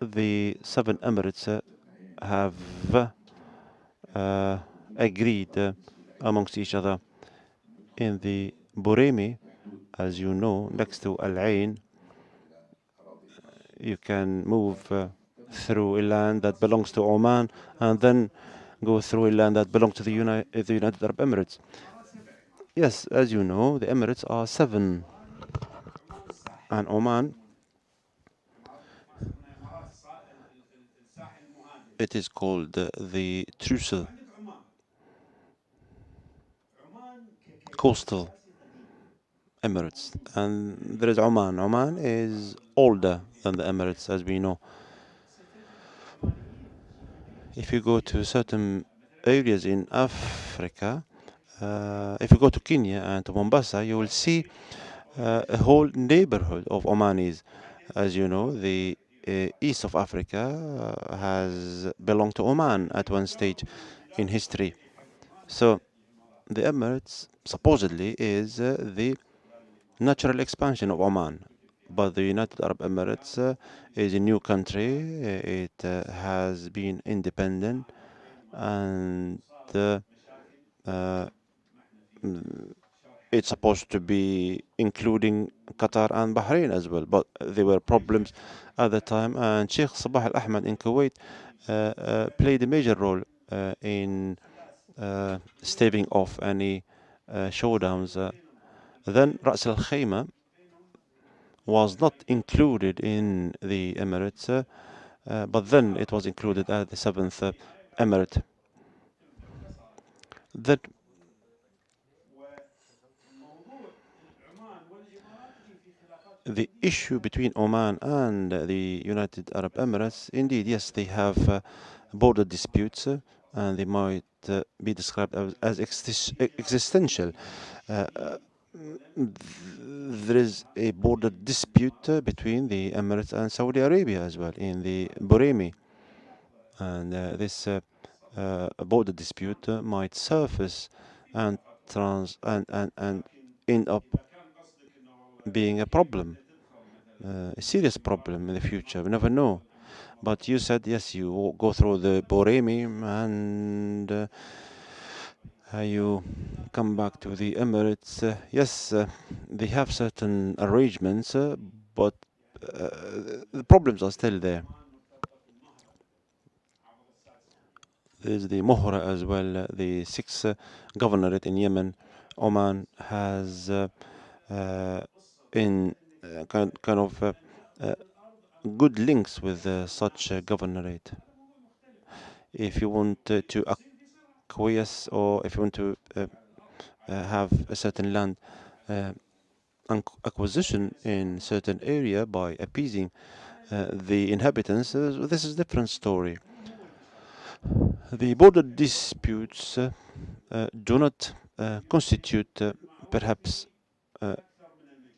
the 7 Emirates have agreed amongst each other in the Buremi, as you know, next to Al Ain. You can move through a land that belongs to Oman and then go through a land that belongs to the United Arab Emirates. Yes, as you know, the Emirates are 7, and Oman, it is called the Trussel Coastal Emirates, and there is Oman. Oman is older than the Emirates, as we know. If you go to certain areas in Africa, if you go to Kenya and to Mombasa, you will see a whole neighborhood of Omanis. As you know, the east of Africa has belonged to Oman at one stage in history. So the Emirates supposedly is the natural expansion of Oman. But the United Arab Emirates is a new country. It has been independent, and it's supposed to be including Qatar and Bahrain as well. But there were problems at the time, and Sheikh Sabah Al Ahmed in Kuwait played a major role in staving off any showdowns. Then Ras Al Khaimah was not included in the Emirates, but then it was included as the 7th Emirate. That the issue between Oman and the United Arab Emirates, indeed, yes, they have border disputes, and they might be described as existential. There is a border dispute between the Emirates and Saudi Arabia as well in the Buremi, and this border dispute might surface and and end up being a problem, a serious problem in the future. We never know. But you said yes, you go through the Boremi and you come back to the Emirates. Yes, they have certain arrangements, but the problems are still there. There's the Mohra as well, the 6th governorate in Yemen. Oman has in kind of good links with such a governorate. If you want to acquiesce, or if you want to have a certain land acquisition in certain area by appeasing the inhabitants, this is a different story. The border disputes do not constitute perhaps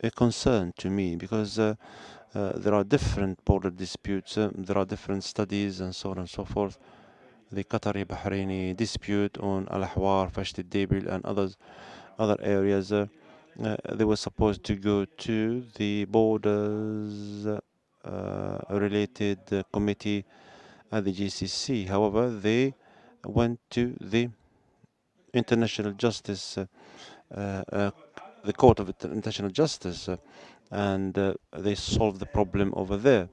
a concern to me, because there are different border disputes, there are different studies and so on and so forth. The Qatari-Bahraini dispute on Al-Ahwar, Fasht al-Debil and other areas. They were supposed to go to the borders related committee at the GCC. However, they went to the International Justice, the Court of International Justice, and they solved the problem over there.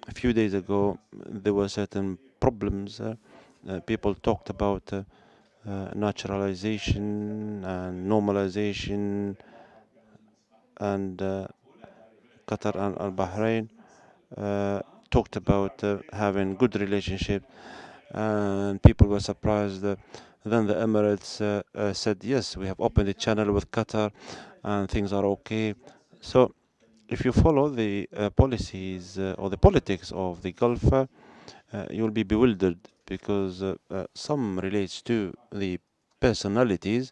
A few days ago, there were certain problems. People talked about naturalization and normalization, and Qatar and Bahrain talked about having good relationship, and people were surprised. Then the Emirates said, yes, we have opened a channel with Qatar, and things are okay. So if you follow the policies or the politics of the Gulf, you'll be bewildered because some relates to the personalities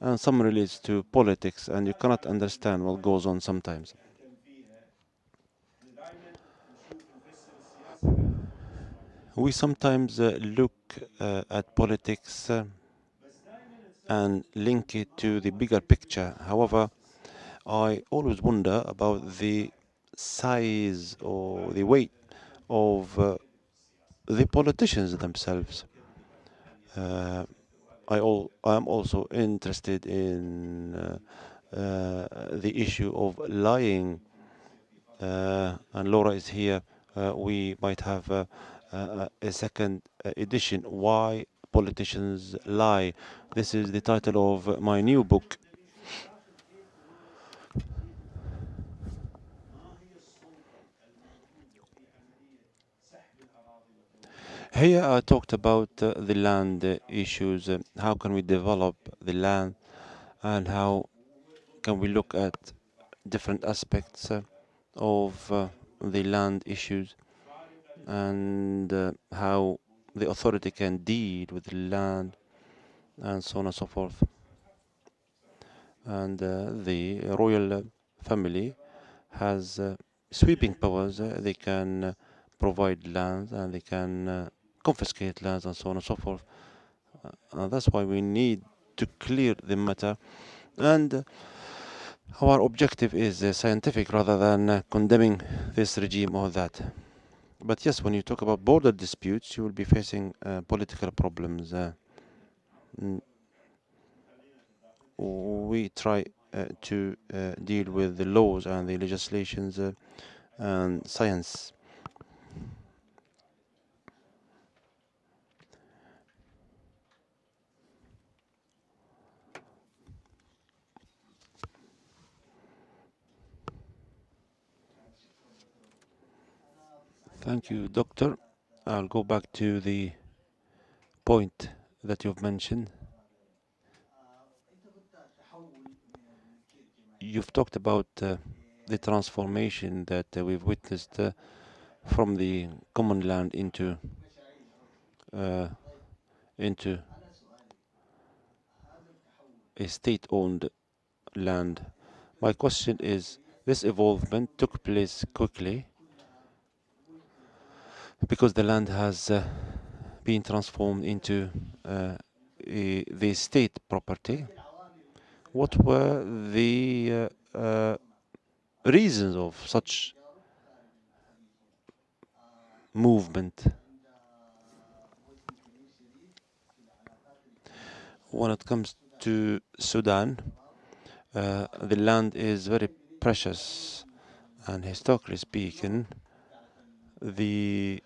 and some relates to politics, and you cannot understand what goes on sometimes. We sometimes look at politics and link it to the bigger picture. However, I always wonder about the size or the weight of the politicians themselves. I am also interested in the issue of lying, and Laura is here. We might have a second edition, Why Politicians Lie. This is the title of my new book. Here I talked about the land issues. How can we develop the land, and how can we look at different aspects of the land issues, and how the authority can deal with the land, and so on and so forth. And the royal family has sweeping powers. They can provide lands, and they can confiscate lands, and so on and so forth. That's why we need to clear the matter, and our objective is scientific rather than condemning this regime or that. But yes, when you talk about border disputes, you will be facing political problems. We try to deal with the laws and the legislations and science. Thank you, Doctor. I'll go back to the point that you've mentioned. You've talked about the transformation that we've witnessed from the common land uh, into a state-owned land. My question is, this evolvement took place quickly because the land has been transformed into the state property. What were the reasons of such movement? When it comes to Sudan, the land is very precious, and historically speaking, the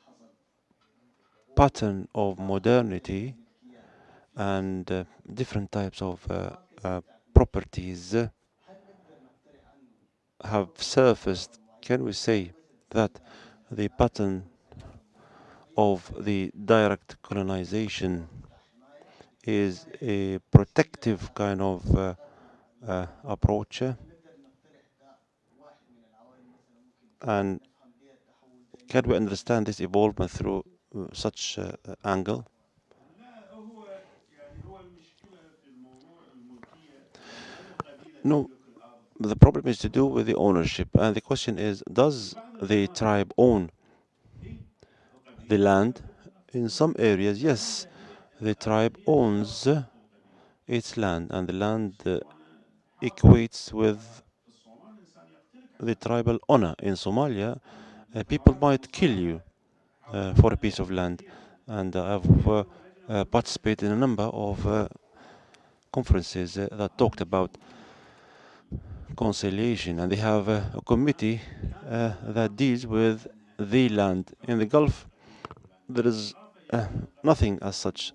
pattern of modernity and different types of properties have surfaced. Can we say that the pattern of the direct colonization is a protective kind of approach? And can we understand this evolvement through such angle? No, the problem is to do with the ownership, and the question is, does the tribe own the land In some areas, yes, the tribe owns its land, and the land equates with the tribal honor. In Somalia, people might kill you for a piece of land, and I've participated in a number of conferences that talked about conciliation, and they have a committee that deals with the land. In the Gulf, there is nothing as such,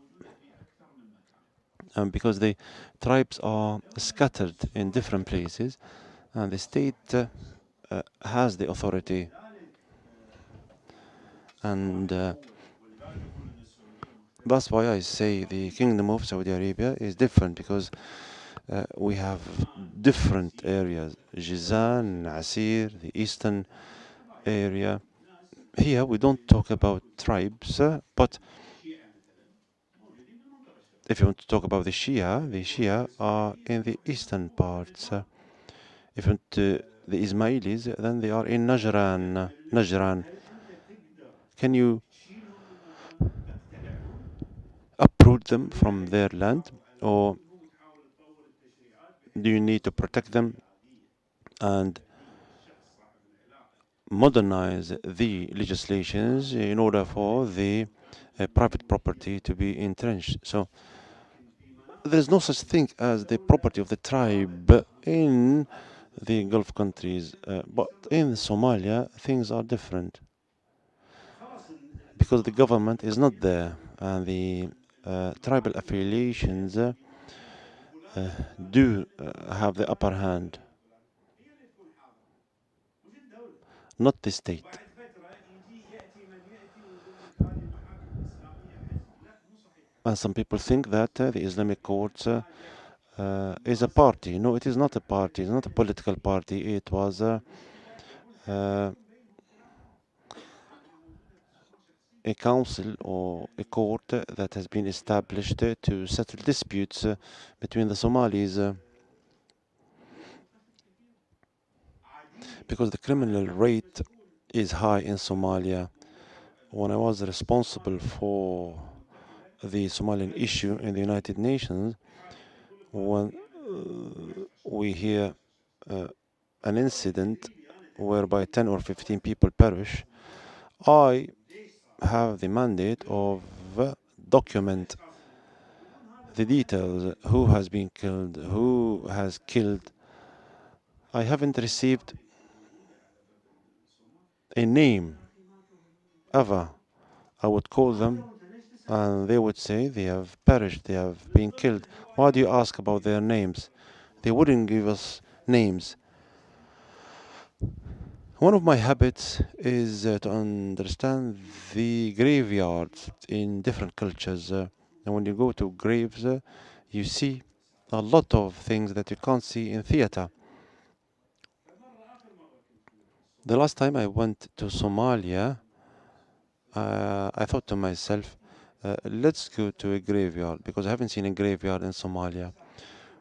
because the tribes are scattered in different places, and the state has the authority, and that's why I say the Kingdom of Saudi Arabia is different, because we have different areas: Jizan, Asir, the eastern area. Here we don't talk about tribes, but if you want to talk about the Shia are in the eastern parts. If you want the Ismailis, then they are in Najran. Najran. Can you uproot them from their land, or do you need to protect them and modernize the legislations in order for the private property to be entrenched? So there's no such thing as the property of the tribe in the Gulf countries, but in Somalia things are different, because the government is not there, and the tribal affiliations do have the upper hand, not the state. And some people think that the Islamic courts is a party. No, it is not a party. It's not a political party. It was a council or a court that has been established to settle disputes between the Somalis, because the criminal rate is high in Somalia. When I was responsible for the Somalian issue in the United Nations, when we hear an incident whereby 10 or 15 people perish, I have the mandate of document the details: who has been killed, who has killed. I haven't received a name ever. I would call them and they would say they have perished, they have been killed. Why do you ask about their names? They wouldn't give us names. One of my habits is to understand the graveyards in different cultures. And when you go to graves, you see a lot of things that you can't see in theater. The last time I went to Somalia, I thought to myself, let's go to a graveyard, because I haven't seen a graveyard in Somalia.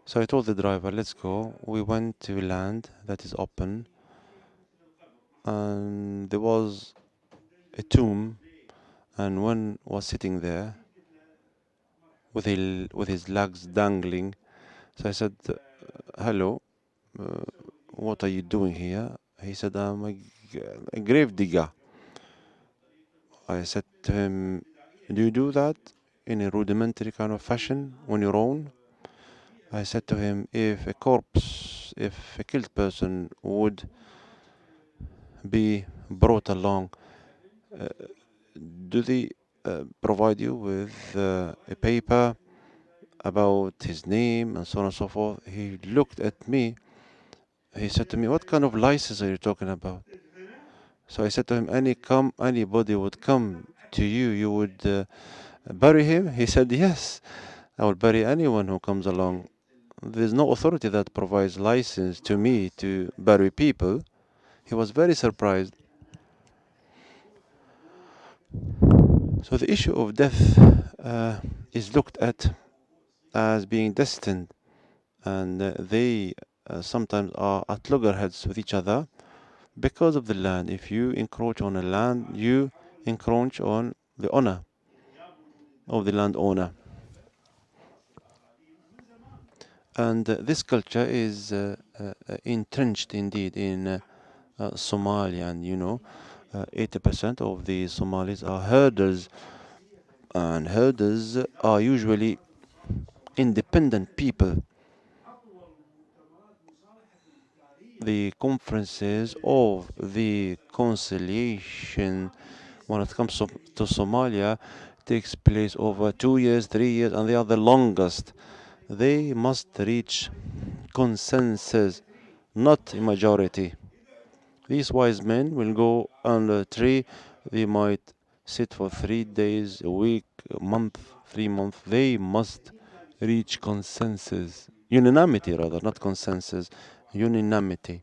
So I told the driver, let's go. We went to land that is open, and there was a tomb, and one was sitting there with his legs dangling. So I said, hello, what are you doing here? He said, I'm a grave digger. I said to him, do you do that in a rudimentary kind of fashion on your own? I said to him, if a killed person would be brought along, do they provide you with a paper about his name and so on and so forth? He looked at me. He said to me, what kind of license are you talking about? So I said to him, anybody would come to you, you would bury him? He said, yes, I will bury anyone who comes along. There's no authority that provides license to me to bury people. He was very surprised. So the issue of death is looked at as being destined, and they sometimes are at loggerheads with each other because of the land. If you encroach on a land, you encroach on the honor. of the landowner. And this culture is entrenched indeed in Somalia, and 80% of the Somalis are herders, and herders are usually independent people. The conferences of the conciliation when it comes to Somalia takes place over 2 years, 3 years, and they are the longest. They must reach consensus, not a majority. These wise men will go under a tree. They might sit for 3 days, a week, a month, 3 months. They must reach consensus. Unanimity, rather, not consensus. Unanimity.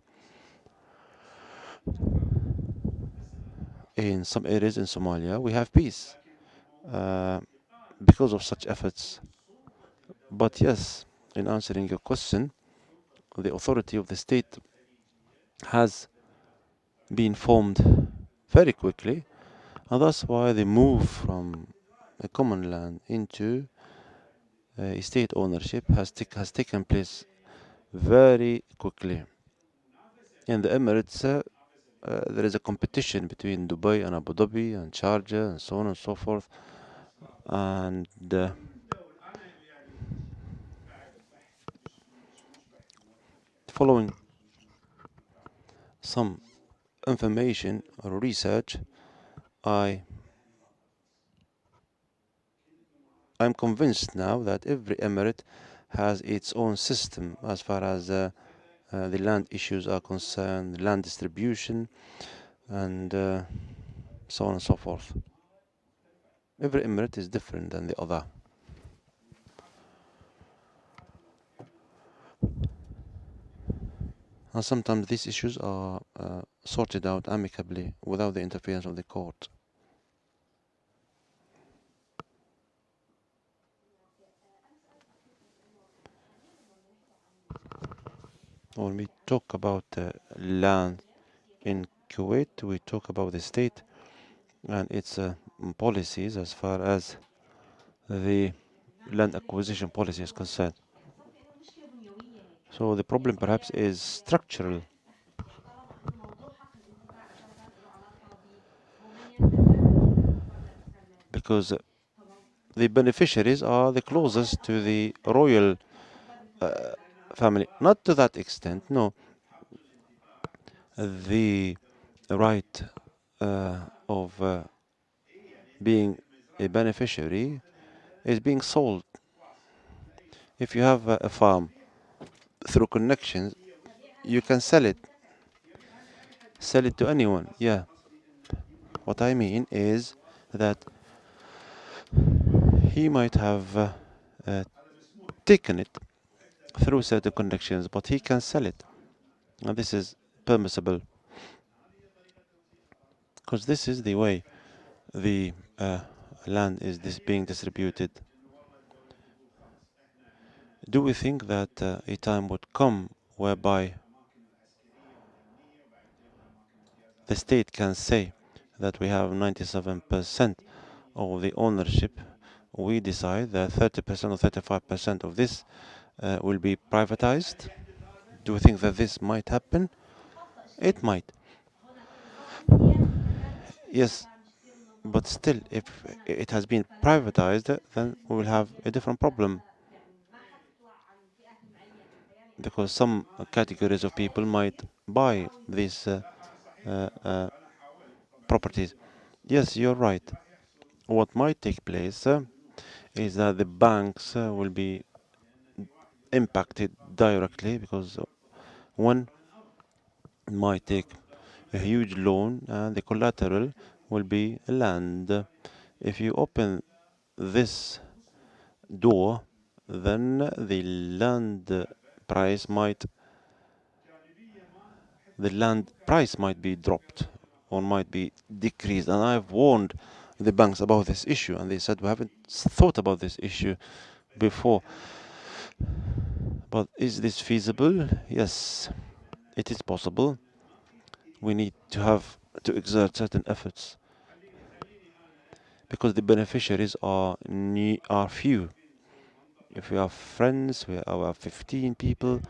In some areas in Somalia, we have peace because of such efforts. But yes, in answering your question, the authority of the state has been formed very quickly, and that's why the move from a common land into state ownership has taken place very quickly. In the Emirates, there is a competition between Dubai and Abu Dhabi and Sharjah and so on and so forth. And following some information or research, I'm convinced now that every emirate has its own system as far as the land issues are concerned, land distribution, and so on and so forth. Every emirate is different than the other. And sometimes these issues are sorted out amicably without the interference of the court. When we talk about land in Kuwait, we talk about the state and its policies as far as the land acquisition policy is concerned. So the problem perhaps is structural. Because the beneficiaries are the closest to the royal family. Not to that extent, no. The right of being a beneficiary is being sold. If you have a farm through connections, you can sell it. Sell it to anyone, yeah. What I mean is that he might have taken it through certain connections, but he can sell it. And this is permissible. Because this is the way the land is being distributed. Do we think that a time would come whereby the state can say that we have 97% of the ownership, we decide that 30% or 35% of this will be privatized? Do we think that this might happen? It might. Yes, but still, if it has been privatized, then we will have a different problem. Because some categories of people might buy these properties. Yes, you're right. What might take place is that the banks will be impacted directly, because one might take a huge loan and the collateral will be land. If you open this door, then the land price might be dropped or might be decreased. And I've warned the banks about this issue, and they said we haven't thought about this issue before. But is this feasible? Yes, it is possible. We need to exert certain efforts, because the beneficiaries are few. If we have friends, we have 15 people,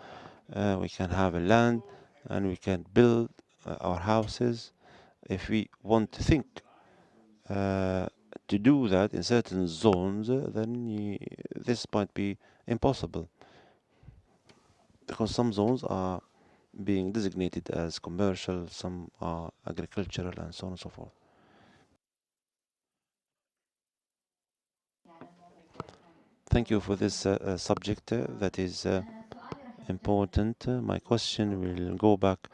we can have a land and we can build our houses. If we want to think to do that in certain zones, then this might be impossible because some zones are being designated as commercial, some are agricultural, and so on and so forth. Thank you for this subject that is important. My question will go back,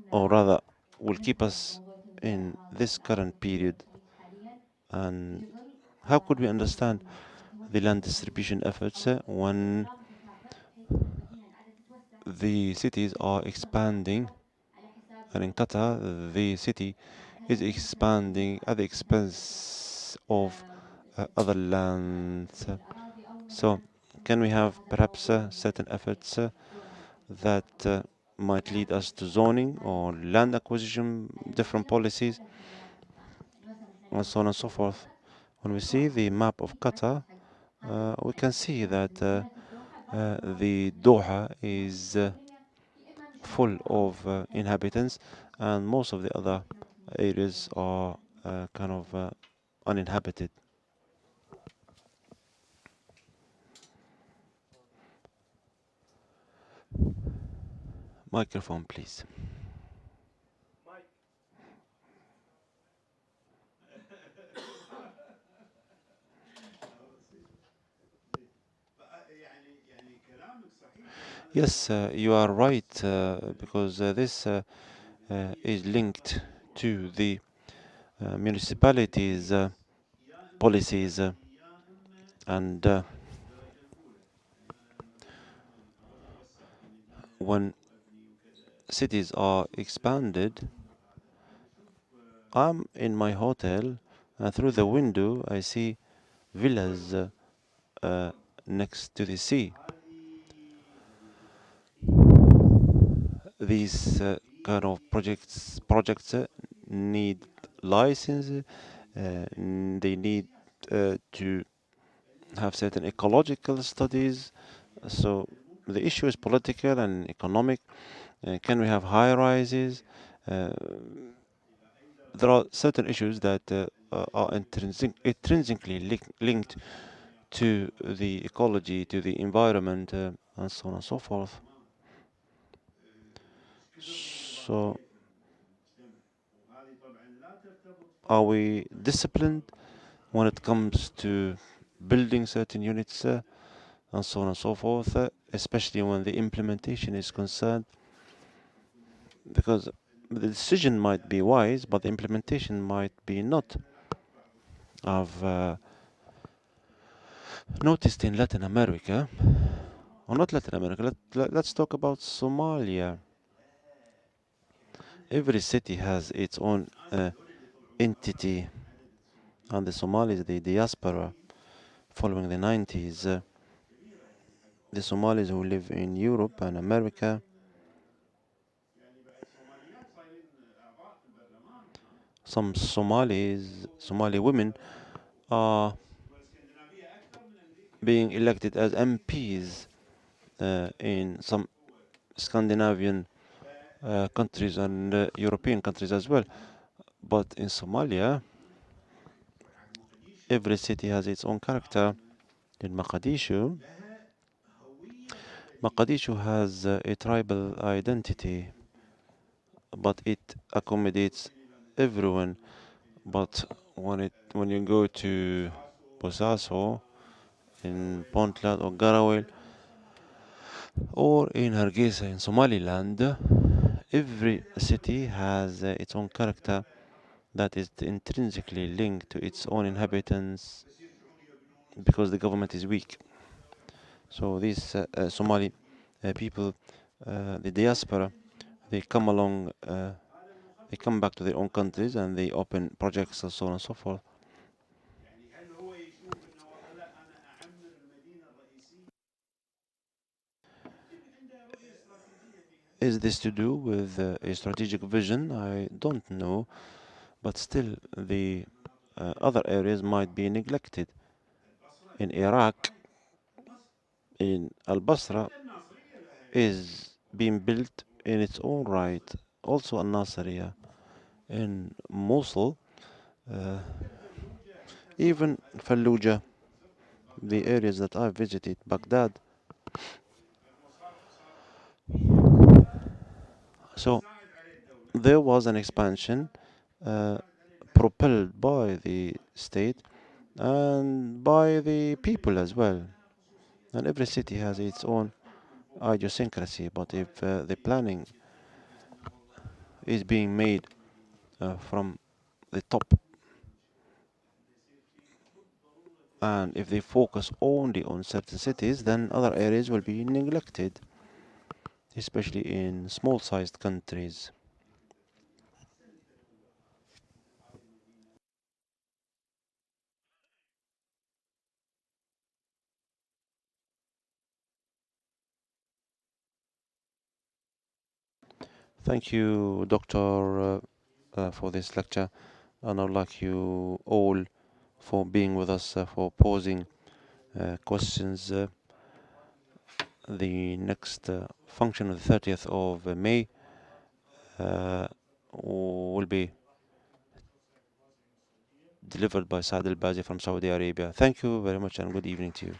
or rather, will keep us in this current period. And how could we understand the land distribution efforts when the cities are expanding? And in Qatar, the city is expanding at the expense of other lands. So, can we have perhaps certain efforts that might lead us to zoning or land acquisition, different policies, and so on and so forth? When we see the map of Qatar, we can see that the Doha is full of inhabitants, and most of the other areas are kind of uninhabited. Microphone, please. Yes, you are right, because this is linked to the municipalities' policies, and when cities are expanded, I'm in my hotel, and through the window I see villas next to the sea. These kind of projects need license. They need to have certain ecological studies. So the issue is political and economic. Can we have high rises? There are certain issues that are intrinsically linked to the ecology, to the environment, and so on and so forth. So, are we disciplined when it comes to building certain units, and so on and so forth, especially when the implementation is concerned? Because the decision might be wise, but the implementation might be not. I've noticed in Latin America, or not Latin America, let's talk about Somalia. Every city has its own entity, and the Somalis, the diaspora, following the 90s, the Somalis who live in Europe and America, some Somali women are being elected as MPs in some Scandinavian countries and European countries as well. But in Somalia, every city has its own character. In Mogadishu has a tribal identity, but it accommodates everyone. But when you go to Bosaso, in Puntland or Garawel, or in Hargeisa in Somaliland, every city has its own character that is intrinsically linked to its own inhabitants because the government is weak. So these Somali people, the diaspora, they come along, they come back to their own countries and they open projects and so on and so forth. Is this to do with a strategic vision? I don't know, but still the other areas might be neglected. In Iraq, in Al-Basra is being built in its own right, also Al-Nasiriyah. In Mosul, uh, even Fallujah, the areas that I visited, Baghdad. So there was an expansion uh, propelled by the state and by the people as well. And every city has its own idiosyncrasy, but if the planning is being made from the top, and if they focus only on certain cities, then other areas will be neglected, especially in small-sized countries. Thank you, Doctor, for this lecture, and I'd like you all for being with us, for posing questions. The next function of the 30th of May will be delivered by Saad Al-Bazi from Saudi Arabia. Thank you very much and good evening to you.